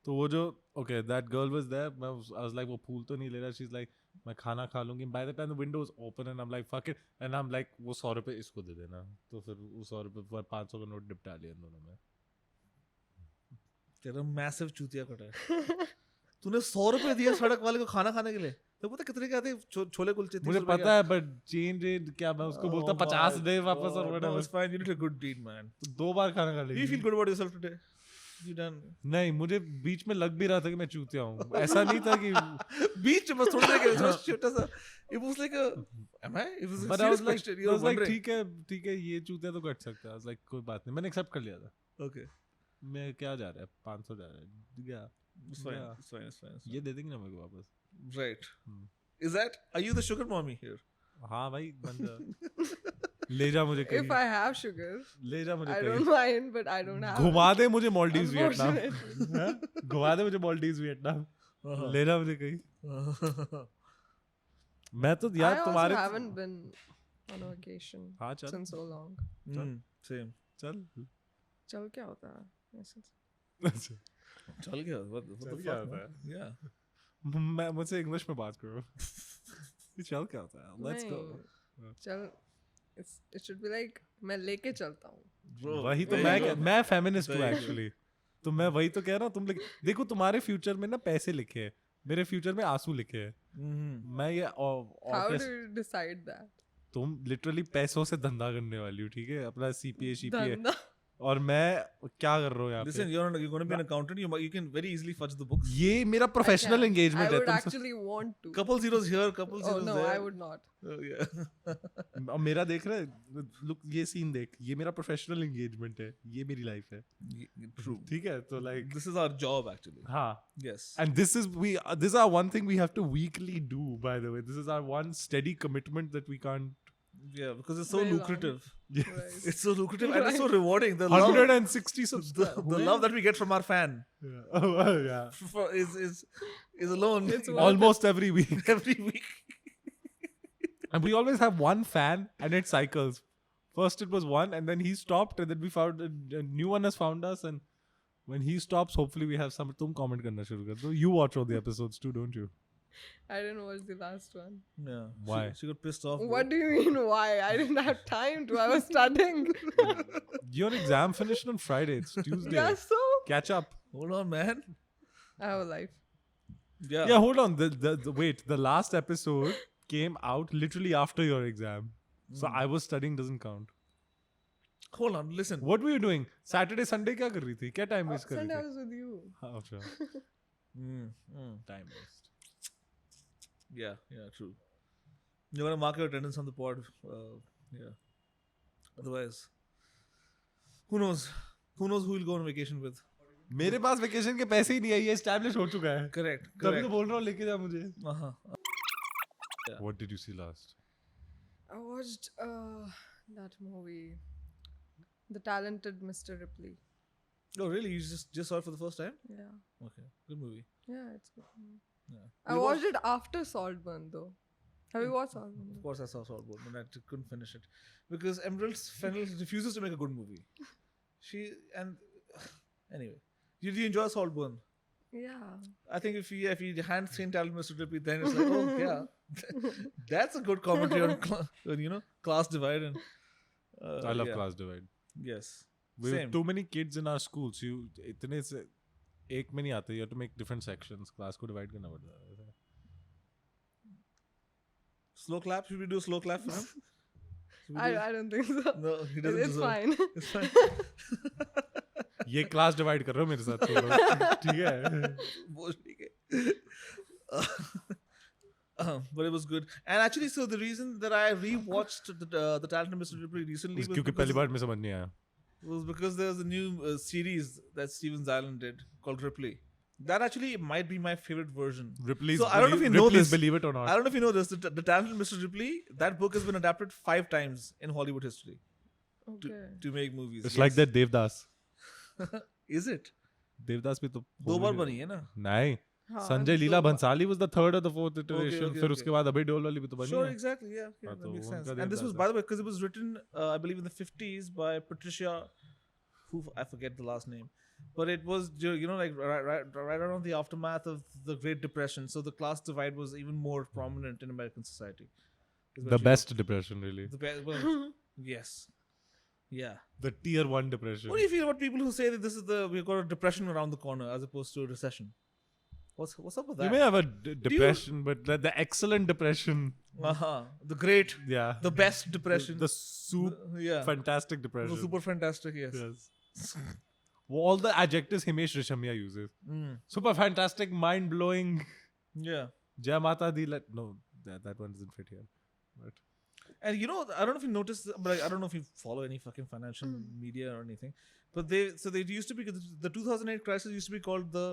तो वो जो okay, that girl was there. I was like, वो फूल तो नहीं ले रहा. She's like, मैं खाना खा लूंगी. By the time the window was open and I'm like, fuck it. And I'm like, वो 100 रुपए इसको दे देना. तो फिर वो 100 रुपए पर 500 का नोट निपटा लिया इन दोनों में. तेरा मैसिव चूतिया कटा है. तूने 100 रुपए दिया सड़क वाले को खाना खाने के लिए. तो पता कितने के आते छोले कुलचे. मुझे पता है but change it क्या मैं उसको बोलता 50 दे वापस और No, whatever. it's fine. You did a good deed, man. तो 2 बार खाना खा Do you लेगी. feel good about yourself today? You done? नहीं मुझे बीच में लग भी रहा था कि मैं चूतिया हूँ. ऐसा नहीं था कि Beach बस थोड़ी देर के लिए छोटा सा. It was like a. Am I? It was a but I serious was like question. I You were was like wondering. ठीक है ये चूतिया तो कट सकता है. I was like कोई बात नहीं. मैंने accept कर लिया था. Okay. मैं क्या जा रहा है 500 जा रहा है. गया. It's fine. Yeah. It's fine. It's fine. It's ये दे देंगे ना मेरे को वापस. fine. Right. Is that? Are you the sugar mommy here? हाँ भाई बन जा. ले जा मुझे If कहीं. I have sugar, ले जा मुझे I कहीं. don't mind, but I don't have. घुमा दे मुझे मालदीव्स वियतनाम. Unfortunately. हाँ? घुमा दे मुझे मालदीव्स वियतनाम. ले जा मुझे कहीं. मैं तो I यार also तुम्हारे haven't been on a vacation हाँ चल since so long. Same. चल. चल क्या होता है? चल गया. What the चल क्या fuck? होता man? Yeah. मैं मुझसे इंग्लिश में बात करो. ये चल क्या होता है? Let's go. नहीं, चल it should be like मैं लेके चलता हूँ. Bro, वही तो there you go. मैं फेमिनिस्ट हूँ There you go. एक्चुअली. तो मैं वही तो कह रहा हूँ तुम देखो तुम्हारे फ्यूचर में ना पैसे लिखे हैं. मेरे फ्यूचर में आंसू लिखे हैं. मैं ये How do you decide that? तुम लिटरली पैसों से धंधा करने वाली हो. ठीक है अपना सीपीए शीपीए. धंधा. और मैं क्या कर रहा हूँ यहाँ Listen, पे. you're going to be an accountant. You can very easily fudge the books. ये मेरा प्रोफेशनल I एंगेजमेंट है. would तुमसे actually want to. Couple zeros here, couple Oh zeros no, there. I would not. Oh, yeah. और मेरा देख रहा है. Look ये सीन देख. ये मेरा प्रोफेशनल एंगेजमेंट है. ये मेरी लाइफ है. True. ठीक है तो like This is our job, actually. हाँ. Yes. And this is our one thing we have to weekly do. By the way, this is our one steady commitment that we can't Yeah, because it's so Very long. lucrative. Right. It's so lucrative and it's so rewarding. The 160 the subscribers. love that we get from our fan Yeah. Oh, well, yeah. is alone It's worth Almost every week. every week. And we always have one fan and it cycles. First it was one and then he stopped and then we found a new one has found us and when he stops, hopefully we have some. Tum comment karna shuru kar do. You watch all the episodes too, don't you? I didn't watch the last one. Yeah. Why? She got pissed off. What do you mean why? I didn't have time to. I was studying. Your exam finished on Friday. It's Tuesday. Yeah, so Catch up. Hold on, man. I have a life. Yeah. Yeah, hold on. The wait. The last episode came out literally after your exam. So I was studying doesn't count. Hold on. Listen. What were you doing? Saturday, Sunday क्या कर रही थी? क्या time waste कर Sunday I रही थी? was with you. हाँ, अच्छा. Time waste. Yeah. Yeah. True. You want to mark your attendance on the pod. Yeah. Otherwise, who knows? Who knows who will go on vacation with? मेरे पास vacation के पैसे ही नहीं है. ये एस्टैब्लिश हो चुका है. Correct. तभी तो Correct. बोल रहा हूँ लेके जा मुझे. Uh-huh. What did you see last? I watched that movie, The Talented Mr. Ripley. Oh, really? You just saw it for the first time? Yeah. Okay. Good movie. Yeah, it's good. Yeah. I You watched it after Saltburn though. Have you watched Saltburn? Of course, I saw Saltburn, but I couldn't finish it because Emerald Fennell refuses to make a good movie. Anyway, did you enjoy Saltburn? Yeah. I think if you hand Saint Talented Mr. Ripley, then it's like, oh yeah, that's a good commentary on class divide and. I love yeah. class divide. Yes. We have Same. too many kids in our school. So इतने से एक में नहीं आते. You have to make different sections. Class को divide करना पड़ता है. Slow clap. Should we do a slow clap for him? Should we do- I don't think so. No, he doesn't It's deserve. fine. It's fine. ये class divide कर रहे हो मेरे साथ तुम लोग. ठीक है. वो ठीक है. But it was good. And actually, so the reason that I rewatched the Talented Mr. Ripley recently was क्योंकि पहली बार में समझ नहीं आया. because there's a new series that Steven Zallen did called Ripley. That actually might be my favorite version. Ripley's. So I don't know if you know Ripley's this. Believe it or I not. don't know if you know this. The Talented Mr. Ripley, that book has been adapted 5 times in Hollywood history Okay. to make movies. It's like that Devdas. Is it? Devdas भी तो. 2 बार बनी है ना? नहीं. हाँ, Sanjay Leela so- Bhansali was the 3rd or the 4th iteration. okay, फिर okay. उसके बाद अभय देओल वाली भी तो बनी Sure, है. exactly. Yeah, हाँ, that तो makes उनका sense. And this was, Devdas by the way, because it was written, I believe, in the 50s by Patricia, who I forget the last name, but it was like right around the aftermath of the Great Depression. So the class divide was even more prominent in American society. Is what The she best depression really. wrote. The best. Well, yes. Yeah. The tier 1 depression. What do you feel about people who say that we've got a depression around the corner as opposed to a recession? What's up with that? You may have a depression, but the excellent depression. The great, Yeah. the best depression. The yeah. fantastic depression. The super fantastic, yes. Yes. All the adjectives Himesh Reshammiya uses. Mm. Super fantastic, mind blowing. Yeah. Jai Mata Di. No, that one doesn't fit here. But And I don't know if you noticed, but I don't know if you follow any fucking financial media or anything. But they used to be, the 2008 crisis used to be called the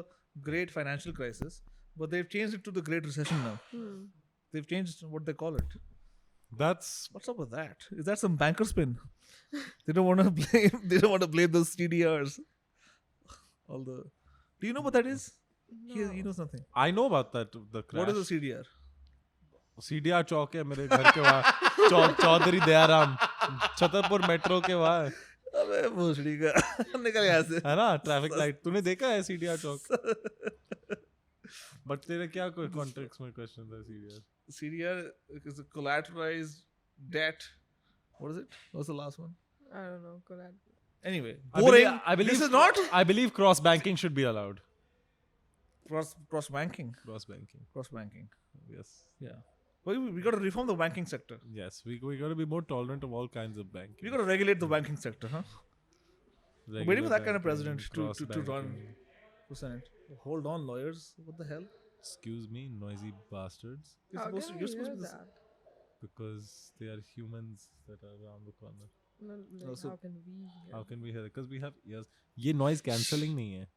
Great Financial Crisis, but they've changed it to the Great Recession now. They've changed what they call it. that's What's up with that? Is that some banker spin? They don't want to blame. They don't want to blame those CDRs. Do you know what that is? He knows nothing. I know about that. The crash. What is a CDR? CDR चौक है मेरे घर के वहाँ. Chaudhary Dayaram Chhatarpur metro के वहाँ अबे भोसड़ी का निकल यहाँ से. है ना ट्रैफिक लाइट. तूने देखा है CDR चौक? बट तेरे क्या कोई कॉन्टेक्स्ट में क्वेश्चन था CDR? CDR is a collateralized debt. What is it? What's the last one? I don't know. Collab. Anyway, I boring. believe This is not I believe cross banking should be allowed. cross banking. Cross banking. Cross banking. Yes. Yeah. Well, we got to reform the banking sector. Yes. We got to be more tolerant of all kinds of banking. We got to regulate the banking sector, huh? Regular Waiting for that kind of banking, president to cross run banking. for Senate. Hold on, lawyers. What the hell? Excuse me, noisy bastards. You're How supposed can to. You're I supposed hear to. Be this- that? Because they are humans that are around the corner. No, like, Also- how can we hear? How can we hear? Because we have ears. ये noise cancelling नहीं है.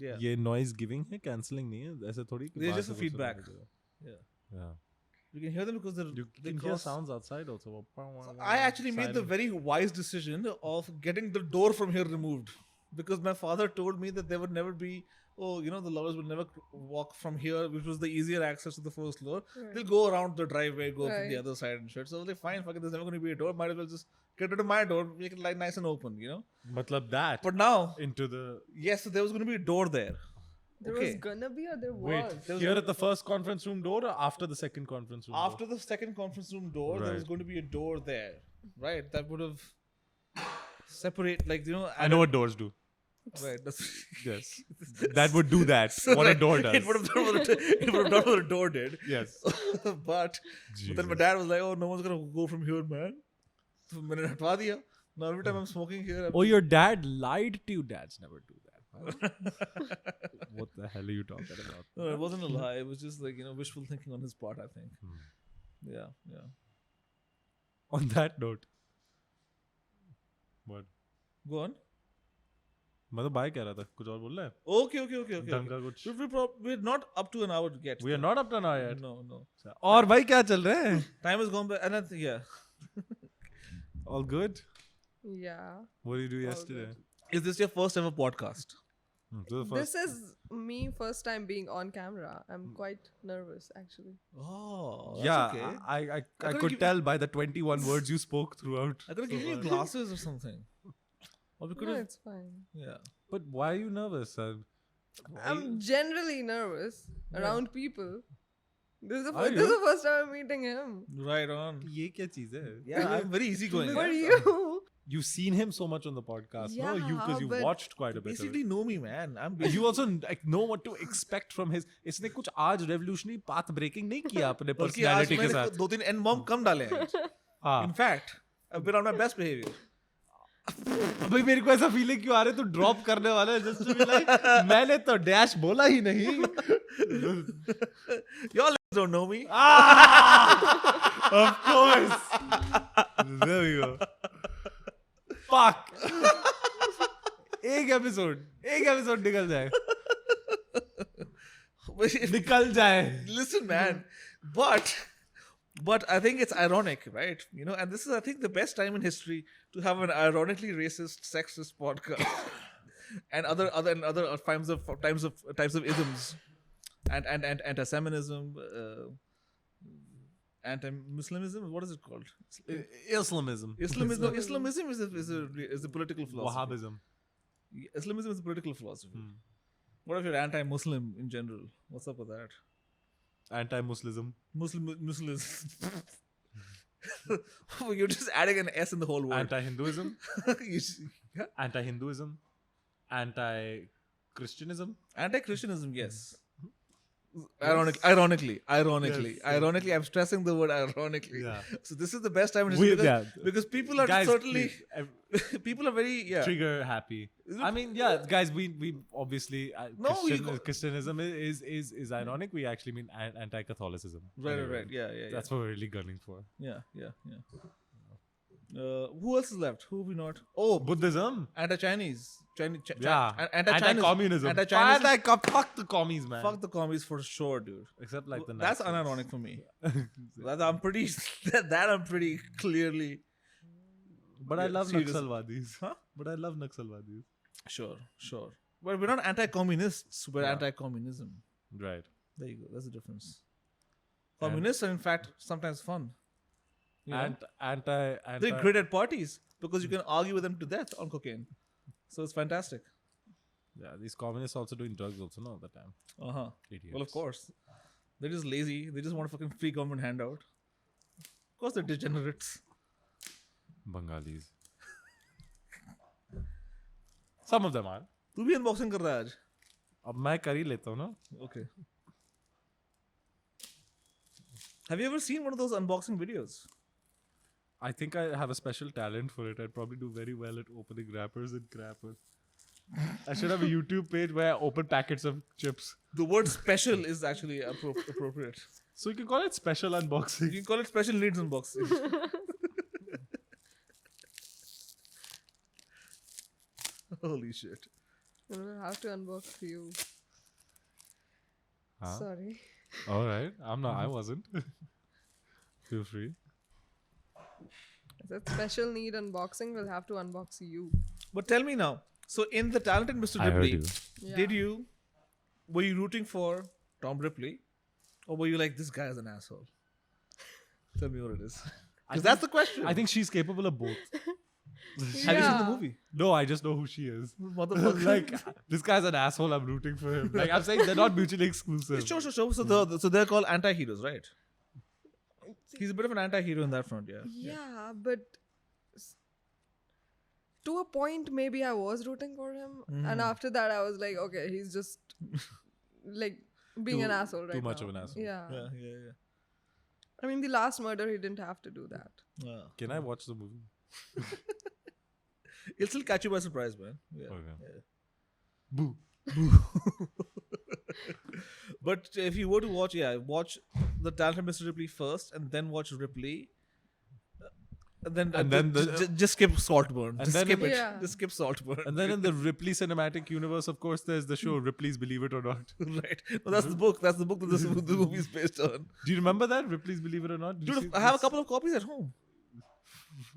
Yeah. ये noise giving है, cancelling नहीं है. ऐसे थोड़ी. कि It's बाहर just से a कुछ feedback. सुनाई देगा. Yeah. Yeah. You can hear them because You they can hear cross. sounds outside also. I actually made the very wise decision of getting the door from here removed because my father told me that there would never be, the lovers would never walk from here, which was the easier access to the first floor. Right. They'll go around the driveway, go from the Right. other side and shit. So I was like, fine, fuck it, there's never going to be a door. Might as well just get rid of my door, make it like nice and open, Matlab that But now, into the yes, so there was going to be a door there. There Okay. was gonna be or there wait was? here at the first conference room door or after the second conference room After the second conference room door, there was Right. going to be a door there, right? That would have separate, like, door? I know what doors do. Right. That's Yes, that would do that. What a door does. It would have done what a door did. Yes. but then my dad was like, "Oh, no one's gonna go from here, man." So मैंने हटवा दिया. Now every time I'm smoking here, Oh, your dad lied to you. Dads never do that. What the hell are you talking about? no, it wasn't a lie. It was just like wishful thinking on his part. I think. Hmm. Yeah, yeah. On that note, what? Go on. मैं तो bye कह रहा था कुछ और बोल रहा है Okay. ढंग का कुछ We're not up to an hour yet. we are not up to now yet No. और भाई क्या चल रहा है Time has gone by, and I think, yeah. all good Yeah. what did you do All yesterday Is this your first ever podcast? this is the first This is me first time being on camera. I'm quite nervous actually. Oh, that's yeah okay. I could've could given- tell by the 21 words you spoke throughout I could have so given you far. glasses or something. Or we could No, have. it's fine. Yeah. but why are you nervous I'm generally nervous around people. This is the Are first, this is you? the first time I'm meeting him. Right on. ये क्या चीज है Yeah, I'm very easygoing. For yeah. you. you've seen him so much on the podcast no you Yeah, because you but watched quite a bit of Basically, know me, man. I'm it. You also like know what to expect from his इसने कुछ आज revolutionary path breaking नहीं किया अपने बल्कि आज personality के मैंने साथ 2-3 N bomb कम डाले हैं. हाँ In fact, I've been on my best behavior. भाई मेरे को ऐसा फीलिंग क्यों आ रहा है तू ड्रॉप करने वाला है जस्ट बी लाइक मैंने तो डैश बोला ही नहीं Y'all don't know me. of course there we go fuck एक एपिसोड निकल जाए निकल जाए Listen, man. But I think it's ironic, right? And this is, I think, the best time in history to have an ironically racist, sexist podcast, and other types of isms, and anti-Semitism, anti-Muslimism. What is it called? Islamism Islamism is a political philosophy. Wahhabism Islamism is a political philosophy. What if you're anti-Muslim in general? What's up with that? anti-Muslim Muslim. You're just adding an S in the whole word. anti-Hinduism You see- yeah. anti-Hinduism anti-Christianism Anti-Christianism, yes. Ironically, Yes. I'm stressing the word ironically. Yeah. So this is the best time in We- history yeah. because people are guys certainly please, people are very trigger happy I mean yeah guys we obviously No, we Christianism is ironic we actually mean anti-Catholicism right. Anyway, Yeah. that's what we're really gunning for Yeah. Who else is left? Who have we not? Oh, Buddhism anti-Chinese. yeah Anti-Chinese. anti-communism Anti-Chinese. fuck the commies man Fuck the commies for sure, dude. except like the That's Nazis. unironic for me. I'm pretty. That I'm pretty clearly. but I Yeah, love serious. Naxalwadis Huh? but I love Naxalwadis Sure. But we're not anti-communists. We're Yeah. anti-communism. right There you go. That's the difference. Communists are in fact sometimes fun. You know? and anti They're great at parties because you can argue with them to death on cocaine. So it's fantastic. yeah these communists also doing drugs also no all the time idiots Well, of course. They're just lazy. They just want a fucking free government handout. Of course, they're degenerates. Bengalis some of them are तू भी unboxing कर रहा है आज? अब मैं कर ही लेता हूँ ना Okay. Have you ever seen one of those unboxing videos? I think I have a special talent for it. I'd probably do very well at opening wrappers and crappers. I should have a YouTube page where I open packets of chips. The word special is actually appropriate. So you can call it special unboxing. You can call it special needs unboxing. Holy shit. I'm gonna have to unbox you. Huh? Sorry. All right. I'm not. I wasn't. Feel free. That special need unboxing will have to unbox you. But tell me now. So in the talented Mr. I heard Ripley, you. Yeah. were you rooting for Tom Ripley, or were you like, this guy is an asshole? Tell me what it is. Because that's the question. I think she's capable of both. Have you seen the Yeah. movie? No, I just know who she is. Motherfucker. Like, this guy's an asshole. I'm rooting for him. Like, I'm saying they're not mutually exclusive. Sure. So they're called anti-heroes, right? He's a bit of an anti-hero in that front, yeah. Yeah, but to a point, maybe I was rooting for him, and after that, I was like, okay, he's just like being an asshole right too much now. of an asshole. Yeah. Yeah. I mean, the last murder, he didn't have to do that. Can I watch the movie? It'll still catch you by surprise, man. Yeah. Okay. Boo. But if you were to watch, watch the talented Mr. Ripley first, and then watch Ripley. And then just skip Saltburn. Just then skip in- it. Yeah. Just skip Saltburn. And then in the Ripley cinematic universe, of course, there's the show Ripley's Believe It or Not. right. No, that's the book. That's the book that the movie is based on. Do you remember that? Ripley's Believe It or Not? Did you Dude, see I have a this? couple of copies at home.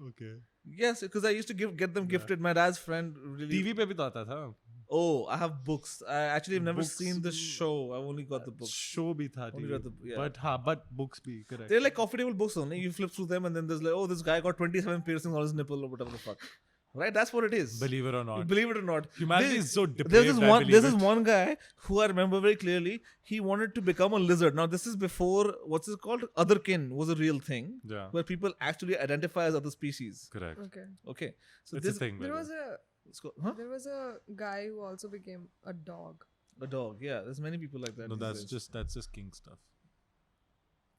Okay. Yes, because I used to get them gifted. My dad's friend really. TV पे भी तो आता था. Oh, I have books. I actually have never Books seen the show. I've only got the books. Show भी था Only TV. read the- yeah. But books भी, correct. They're like coffee table books only. You flip through them and then there's like, oh, this guy got 27 piercings on his nipple or whatever the fuck. Right? That's what it is. Believe it or not. Believe it or not. Humanity There- is so There's depraved. this I one. believe There's this it. one guy who I remember very clearly. He wanted to become a lizard. Now this is before what's it called? Otherkin was a real thing, Yeah. where people actually identify as other species. Correct. Okay. Okay, so It's this a thing. by There the was way. it's called, huh? there was a guy who also became a dog. A dog. Yeah, there's many people like that. No, these days. that's just king stuff.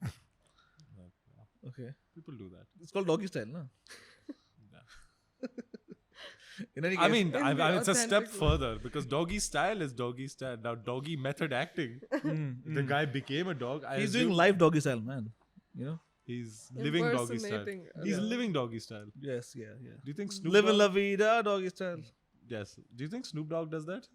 Like, yeah, Okay. people do that. It's called doggy style, no? Yeah. In any case, I mean, In the it's a step authentic way. further because doggy style is doggy style. Now, doggy method acting. The guy became a dog. I he's doing assume live doggy style, man. You know? He's living doggy style. Impersonating a He's dog. living doggy style. Yes, yeah. Do you think Snoop Live and Dogg? la vida, doggy style. Yes. Do you think Snoop Dogg does that?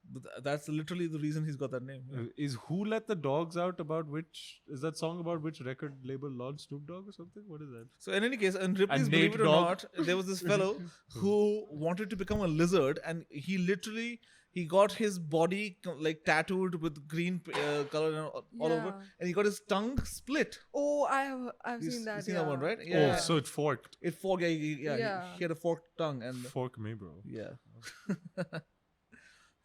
But that's literally the reason he's got that name. Is Who Let the Dogs Out about which is that song about which record label launched Snoop Dogg or something? What is that? So in any case, in Ripley's And Believe Nate It or Dogg. Not, there was this fellow who wanted to become a lizard, and he literally he got his body like tattooed with green color and all over, Yeah. and he got his tongue split. Oh, I've You seen that. You seen yeah. that one, right? Oh, so it forked. it forked. Yeah, Yeah. He had a forked tongue, and Fork me, bro. yeah.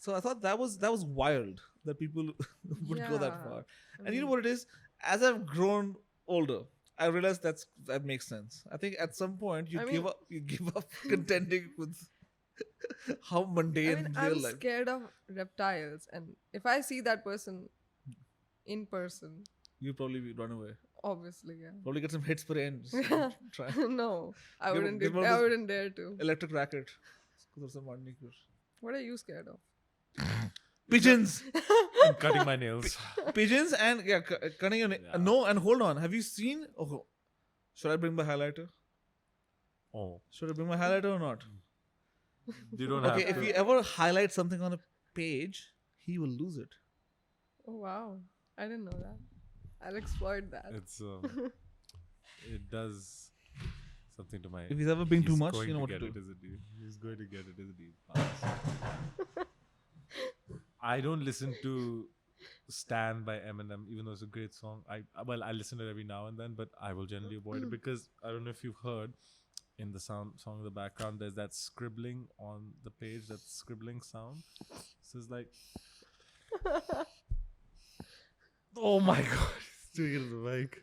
So I thought that was wild that people would go that Yeah. far. And you know what it is? As I've grown older, I realized that makes sense. I think at some point you I give mean- up contending with how I mundane mean, real I'm life. scared of reptiles, and if I see that person in person, You probably run away. obviously, yeah. Probably get some hit spray and just try No, I Give- wouldn't. give one of I those- wouldn't dare to. electric racket. What are you scared of? Pigeons, I'm cutting my nails. pigeons, and cutting your Yeah. no. And hold on, have you seen? Oh, should I bring my highlighter? Oh, Should I bring my highlighter or not? you don't Okay, have if to. you ever highlight something on a page, he will lose it. Oh wow, I didn't know that. I'll exploit that. It's it does something to my. If he's ever being too He's much, going you know to what to get do. it, isn't he? He's going to get it, isn't he? I don't listen to "Stand" by Eminem, even though it's a great song. I listen to it every now and then, but I will generally avoid it because I don't know if you've heard in the song in the background. There's that scribbling on the page, that scribbling sound. So it's like, oh my god, he's doing it on the mic.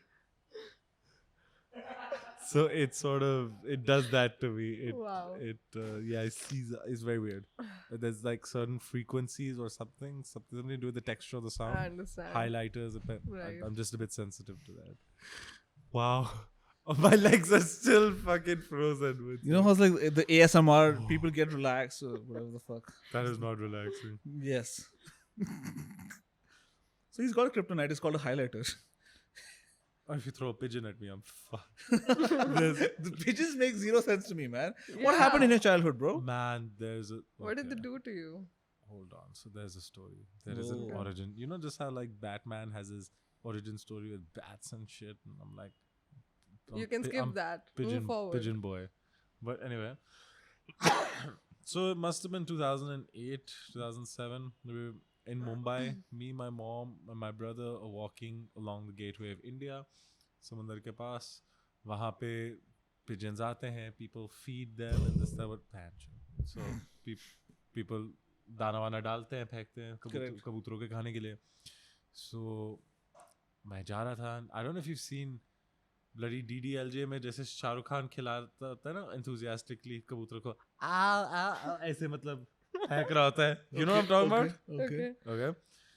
So it sort of it does that to me. Wow. It's very weird. There's like certain frequencies or something to do with the texture of the sound. I understand. Highlighters. Right. I'm just a bit sensitive to that. Wow. My legs are still fucking frozen with You know how's like the ASMR people get relaxed or whatever the fuck. that is not relaxing. Yes. So he's got a kryptonite. It's called a highlighter. Or if you throw a pigeon at me, I'm fucked. The pigeons make zero sense to me, man. What Yeah. happened in your childhood, bro? Man, there's a. What did they okay. do to you? Hold on. So there's a story. There is an Whoa. origin. You know, just how like Batman has his origin story with bats and shit. And I'm like, You can skip that. Move forward. Pigeon boy. But anyway, so it must have been 2008, 2007. We were in Mumbai. Me, my mom, and my brother are walking along the gateway of India. समंदर के पास वहाँ पे pigeons आते हैं. People feed them and this that what patch. So people दाना वाना डालते हैं, फेंकते हैं कबूतरों के खाने के लिए. So मैं जा रहा था. I don't know if you've seen bloody DDLJ में जैसे शाहरुख खान खिलाता था ना enthusiastically कबूतर को ऐसे मतलब फेंक रहा होता है. You know what I'm talking about? Okay.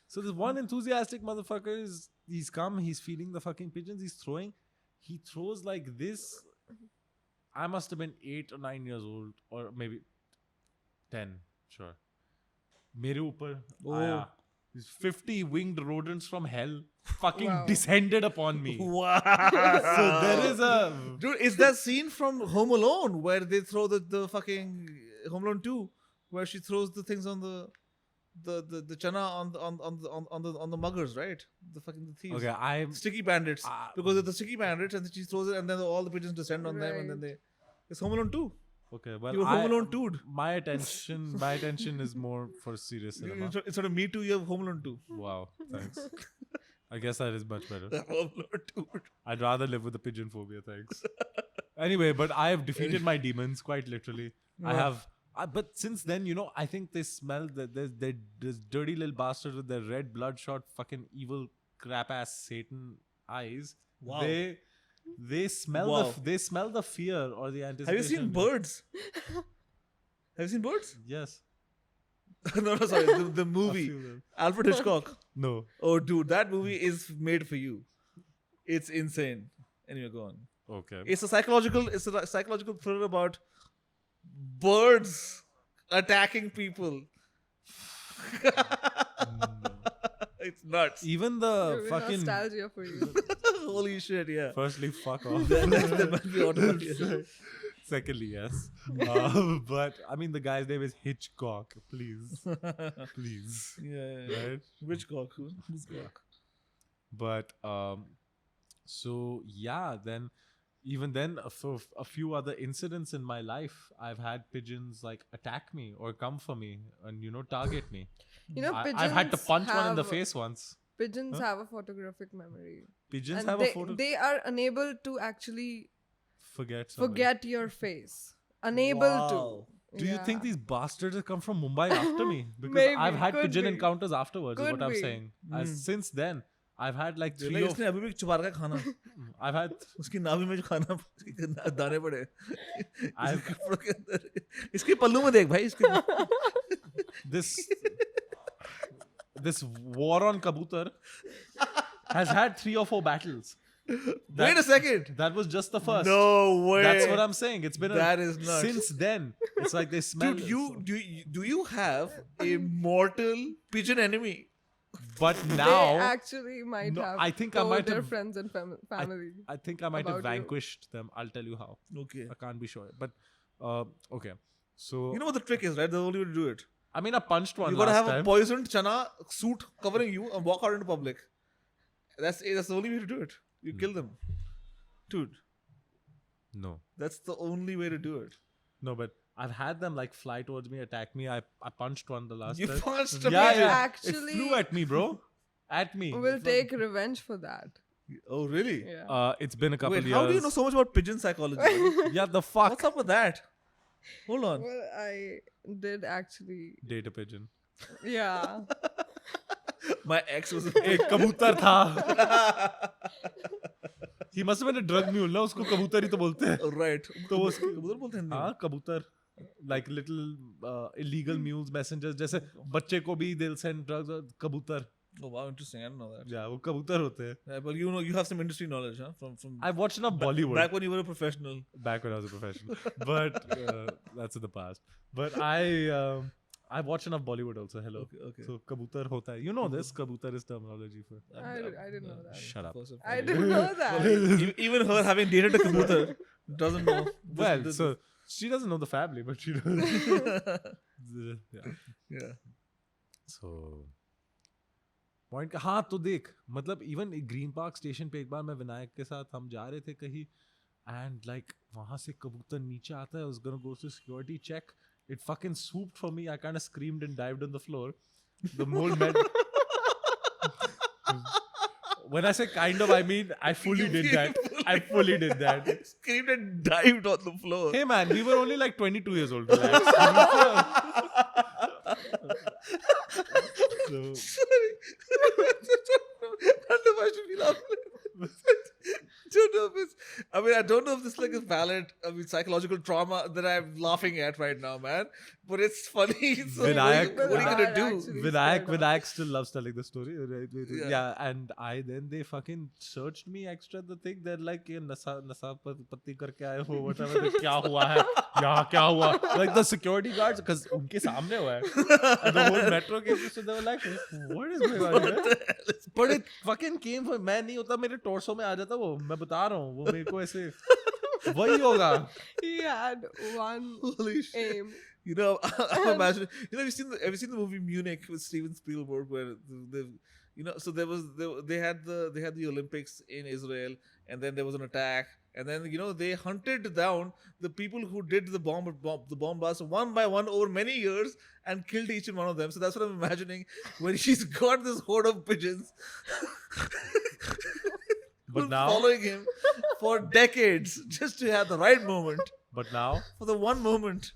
So this one enthusiastic motherfucker he's come, he's feeding the fucking pigeons, he throws like this. I must have been 8 or 9 years old or maybe 10, sure. मेरे ऊपर आया. These 50 winged rodents from hell fucking descended upon me. Wow. So there is a Dude, is that scene from Home Alone where they throw the fucking Home Alone 2 where she throws the things on the chana on the muggers, right? The thieves. okay. I'm Sticky bandits. Because of the sticky bandits and then she throws it and then all the pigeons descend on them and then it's Home Alone 2. okay. Well, You're Home Alone 2'd. my attention is more for serious cinema. Instead of Me Too, you have Home Alone 2. Wow, thanks. I guess that is much better. Home Alone 2'd. I'd rather live with the pigeon phobia, thanks. Anyway, but I have defeated my demons quite literally. I have. But since then, you know, I think they smell this dirty little bastards with their red bloodshot fucking evil crap ass Satan eyes. Wow. They smell they smell the fear or the anticipation. Have you seen Birds? Have you seen Birds? Yes. No, sorry. The movie. A few of them. Alfred Hitchcock. No. Oh, dude, that movie is made for you. It's insane. Anyway, go on. Okay. It's a psychological thriller about birds attacking people. It's nuts. Even the Maybe fucking. nostalgia for you. Holy shit, yeah. Firstly, fuck off. That must be automatic. Secondly, yes. But I mean, the guy's name is Hitchcock. Please, please. Yeah. Right? Which cock? Who's cock? But so yeah, then even then, for a few other incidents in my life, I've had pigeons like attack me or come for me and target me. You know, pigeons I've had to punch one in the have- face once. Pigeons have a photographic memory. Pigeons And have a photo. they are unable to actually Forget something. forget your face. Unable Wow. to. Do you think these bastards have come from Mumbai after me? Because Maybe, I've had could pigeon be. encounters afterwards, is Could what I'm be. saying. Since then, I've had like Like, 3 इसने अभी भी छुपा रखा है खाना. I've had उसकी नाभि में जो खाना उसके दाने पड़े. I've- इसके कपड़ों के अंदर. इसके पल्लू में देख भाई इसके. this war on kabutar has had 3 or 4 battles. Wait a second. That was just the first. No way. That's what I'm saying. It's been That is nuts. since then. It's like they smell. Dude, do you have a mortal pigeon enemy? But They now actually might No, have I think I told might their have- friends and family. I think I might have about you. vanquished them. I'll tell you how. Okay. I can't be sure. But okay. So You know what the trick is, right? The only way to do it. I mean, I punched one You gotta last have a time. poisoned chana suit covering you and walk out into public. That's the only way to do it. You kill them, dude. No. That's the only way to do it. No, but I've had them like fly towards me, attack me. I punched one the last You time. punched a Yeah, pigeon. yeah. Actually- It flew at me, bro. At me. We'll take revenge for that. Oh really? Yeah. It's been a couple Wait, years. how do you know so much about pigeon psychology? Yeah, the fuck. What's up with that? Hold on. Well, I did actually. Date a pigeon. Yeah. My ex was a एक कबूतर था. He must have been a drug mule, ना उसको कबूतर ही तो बोलते हैं. right. तो वो उसके कबूतर बोलते हैं हिंदी में? हाँ कबूतर. Like little illegal mules, messengers. जैसे बच्चे को भी they'll send drugs. कबूतर. Oh wow, interesting. I didn't know that. Yeah, वो कबूतर होते हैं. Yeah, but you have some industry knowledge, huh? From I've watched enough Bollywood. back when you were a professional. Back when I was a professional, but that's in the past. But I've watched enough Bollywood also. Hello. Okay. So kabutar hota hai. You know this. Kabutar is terminology for. I didn't know that. Shut up. I didn't know that. Even her having dated a kabutar doesn't know. Well, so she doesn't know the family, but she does. Yeah. So point हाँ तो देख मतलब even green park station पे एक बार मैं विनायक के साथ हम जा रहे थे कहीं and like वहां से कबूतर नीचे आता है, I was gonna go to security check, it fucking swooped for me, I kind of screamed and dived on the floor. The mole met. When I say kind of, I mean I fully did that. I fully did that. Screamed and dived on the floor. Hey man, we were only like 22 years old. Relax. So, Why should we laugh? Don't know if it's, I mean, I don't know if this is like a valid, psychological trauma that I'm laughing at right now, man. But it's funny. So Vinayak- what are you gonna do? Vinayak still loves telling the story. Right? Yeah. Yeah, and they fucking searched me extra the thing. They're like, ये नशा पत्ती करके आए हो, whatever. क्या हुआ है? यहाँ क्या हुआ? Like the security guards, because उनके सामने हुआ है. And the whole metro came, so they were like, what is going on here? But it fucking came from, मैं नहीं होता, मेरे torso में आ जाता वो. मैं बता रहा हूँ, वो मेरे को ऐसे वही होगा. He had one Holy shit. aim. You know, I'm imagining. You know, have you seen the movie Munich with Steven Spielberg, where you know, so they had the Olympics in Israel, and then there was an attack, and then you know they hunted down the people who did the bomb blast one by one over many years and killed each and one of them. So that's what I'm imagining when she's got this horde of pigeons. But now, following him for decades just to have the right moment, but now, for the one moment.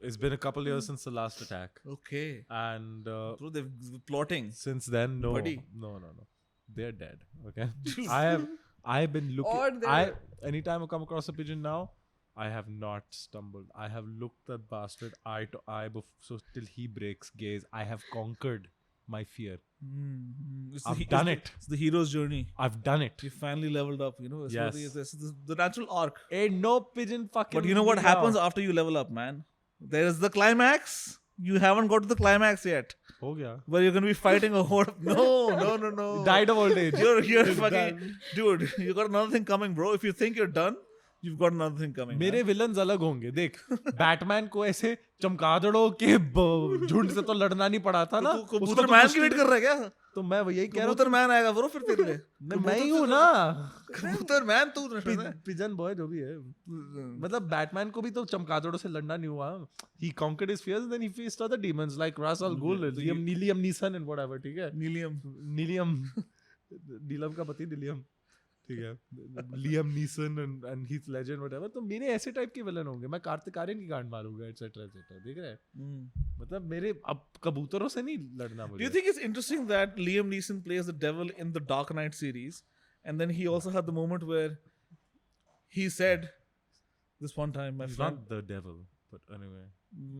it's been a couple years since the last attack, Okay. and So they're plotting. since then, no, Buddy. no, they're dead. Okay, I've been Or looking. they're- Anytime I come across a pigeon now, I have not stumbled. I have looked that bastard eye to eye, so till he breaks gaze. I have conquered my fear. It's I've done it. It's the hero's journey. I've done it. You finally leveled up. You know, Yes. this is the natural arc. Ain't no pigeon fucking. But you know what me happens now. after you level up, man? There is the climax. You haven't got to the climax yet. हो गया. Where you're gonna be fighting a horde. No. Died of old age. You're It's fucking done. dude. You got another thing coming, bro. If you think you're done, you've got another thing coming. मेरे man. Villains अलग होंगे. देख, Batman को ऐसे चमगादड़ों के झुंड से तो लड़ना नहीं पड़ा था ना. तू उसको कबूतर तो मैन कुछ की वेट नहीं- कर रहा है क्या? तो मैं यही कह रहा कबूतर मैन आएगा ब्रो फिर तेरे लिए. हूँ. मैं ही हूँ ना. कबूतर मैन तू है. पिजन बॉय जो भी है. मतलब बैटमैन को भी तो चमगादड़ों से लड़ना नहीं हुआ. He conquered his fears, then he faced other demons like Ra's al Ghul, Liam Neeson and whatever. ठीक है. नीलम का पति नीलियम. ठीक है. Liam Neeson and Heath Ledger whatever. तो मेरे ऐसे टाइप के विलन होंगे. मैं कार्तिक आर्यन की गांड मारूंगा etc etc. देख रहे हैं. मतलब मेरे अब कबूतरों से नहीं लड़ना मुझे. Do you think it's interesting that Liam Neeson plays the devil in the Dark Knight series, and then he also had the moment where he said, "This one time, my He's friend." not the devil, but anyway,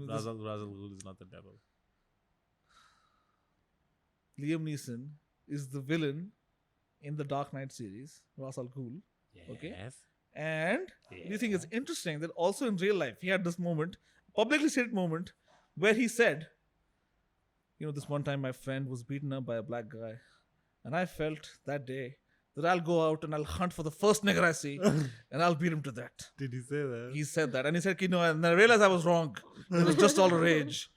this- Ra's al Ghul is not the devil. Liam Neeson is the villain in the Dark Knight series, Ra's al Ghul. Okay. Yes. And do you think it's interesting that also in real life he had this moment, publicly stated moment, where he said, "You know, this one time my friend was beaten up by a black guy, and I felt that day that I'll go out and I'll hunt for the first nigger I see, and I'll beat him to that." Did he say that? He said that, and he said, "You know," and I realized I was wrong. It was just all a rage.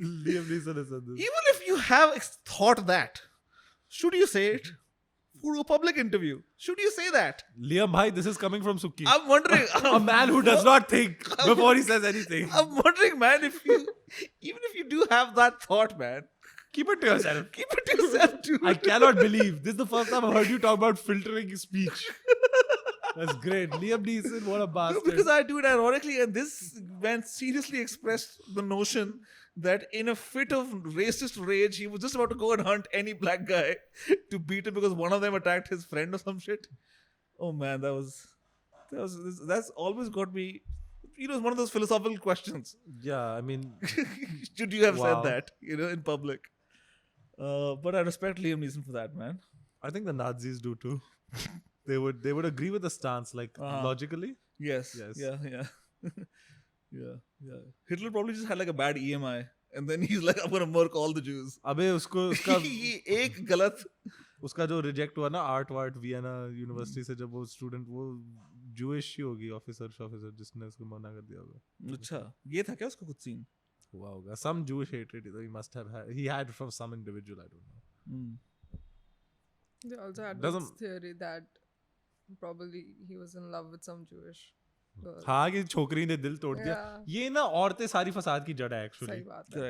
Liam Neeson has said this. Even if you have thought that, should you say it for a public interview? Should you say that? Liam bhai, this is coming from Suki. I'm wondering. A man who does not think before he says anything. I'm wondering, man, if you, even if you do have that thought, man, Keep it to yourself. keep it to yourself, dude. I cannot believe this is the first time I've heard you talk about filtering speech. That's great. Liam Neeson, what a No, bastard. because I do it ironically, and this man seriously expressed the notion that in a fit of racist rage, he was just about to go and hunt any black guy to beat him because one of them attacked his friend or some shit. Oh man, that's always got me. You know, it's one of those philosophical questions. Yeah, I mean, Should you have Wow. said that, you know, in public? But I respect Liam Neeson for that, man. I think the Nazis do too. They would agree with the stance, like logically. Yes. Yes. Yeah. Yeah. Hitler probably just had like a bad EMI, and then he's like, "I'm gonna murk all the Jews." अबे उसको उसका ये एक गलत उसका जो reject हुआ ना आर्ट वार्ट वियना यूनिवर्सिटी से जब वो स्टूडेंट वो जूइश ही होगी ऑफिसर जिसने उसको मना कर दिया होगा. अच्छा ये था क्या उसका कुछ सीन? हुआ होगा. Some Jewish hatred he must have had. He had from some individual, I don't know. They also had Hmm. this Doesn't- theory that probably he was in love with some Jewish girl. हाँ कि छोकरी ने दिल तोड़ दिया Yeah. ये ना औरतें सारी फसाद की जड़ है सही एक्चुअली बात है.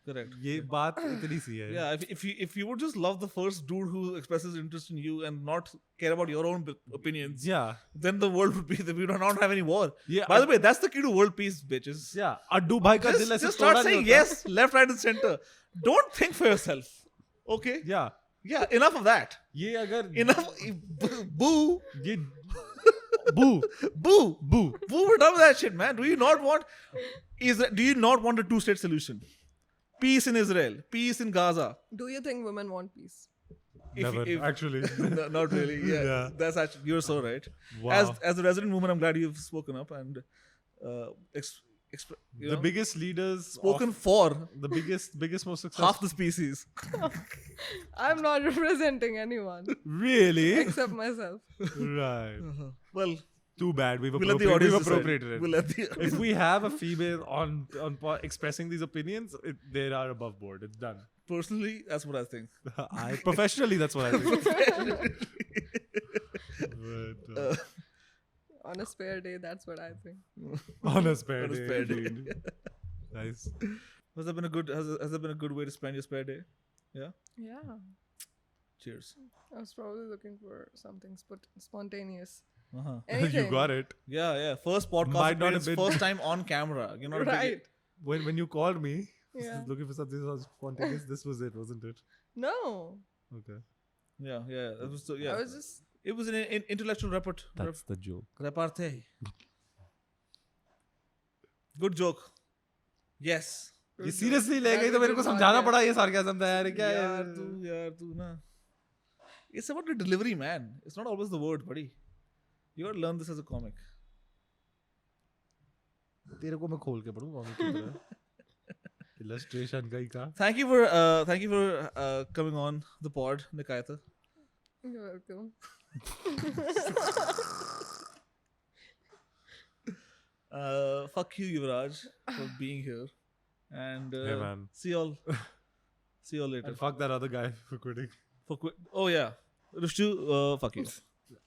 Correct. ये बात इतनी सी है Yeah, if you would just love the first dude who expresses interest in you and not care about your own opinions, yeah then the world would be we would not have any war. Yeah, By the way, that's the key to world peace, bitches. yeah Addu भाई का दिल ऐसे Just तोड़ा start नहीं saying होता. yes, left, right, and center. Don't think for yourself. Okay? yeah Yeah, enough of that. ये अगर Enough. Boo. ये boo Boo. boo Boo, we're done with that shit, man. Do you not want a two-state solution? Peace in Israel, peace in Gaza. Do you think women want peace? never Actually, actually not really. Yeah, Yeah. that's actually you're so right. wow As a resident woman, I'm glad you've spoken up and the biggest leaders spoken of for the biggest most half successful the species. I'm not representing anyone really except myself. right Well, too bad we've we'll let the audience decide. appropriated it We'll let the if we have a female on expressing these opinions they are above board it's done personally, that's what I think. professionally that's what I think but, On a spare day, that's what I think. on a spare On a day, spare day. indeed. Nice. Has there been a good way to spend your spare day? Yeah. Yeah. Cheers. I was probably looking for something spontaneous. Uh-huh. Anything. You got it. Yeah. First podcast Might not have appearance, been- first time on camera. You're not a big- Right. When you called me Yeah. looking for something that was spontaneous, this was it, wasn't it? No. Okay. Yeah. That was so, yeah. I was just. It was an intellectual the joke. repartee. Good joke. Yes. ये seriously ले गई तो मेरे को समझाना पड़ा ये sarcasm था यार क्या यार तू ना. It's about the delivery, man. It's not always the word, buddy. You gotta learn this as a comic. तेरे को मैं खोल के पढ़ूं कॉमिक की तरह illustration का ही का Thank you for coming on the pod, Nikayata. You're welcome. Fuck you, Yuvraj, for being here. And Hey, man. see y'all later. and fuck that other guy for quitting Oh yeah, Rushtu, fuck you.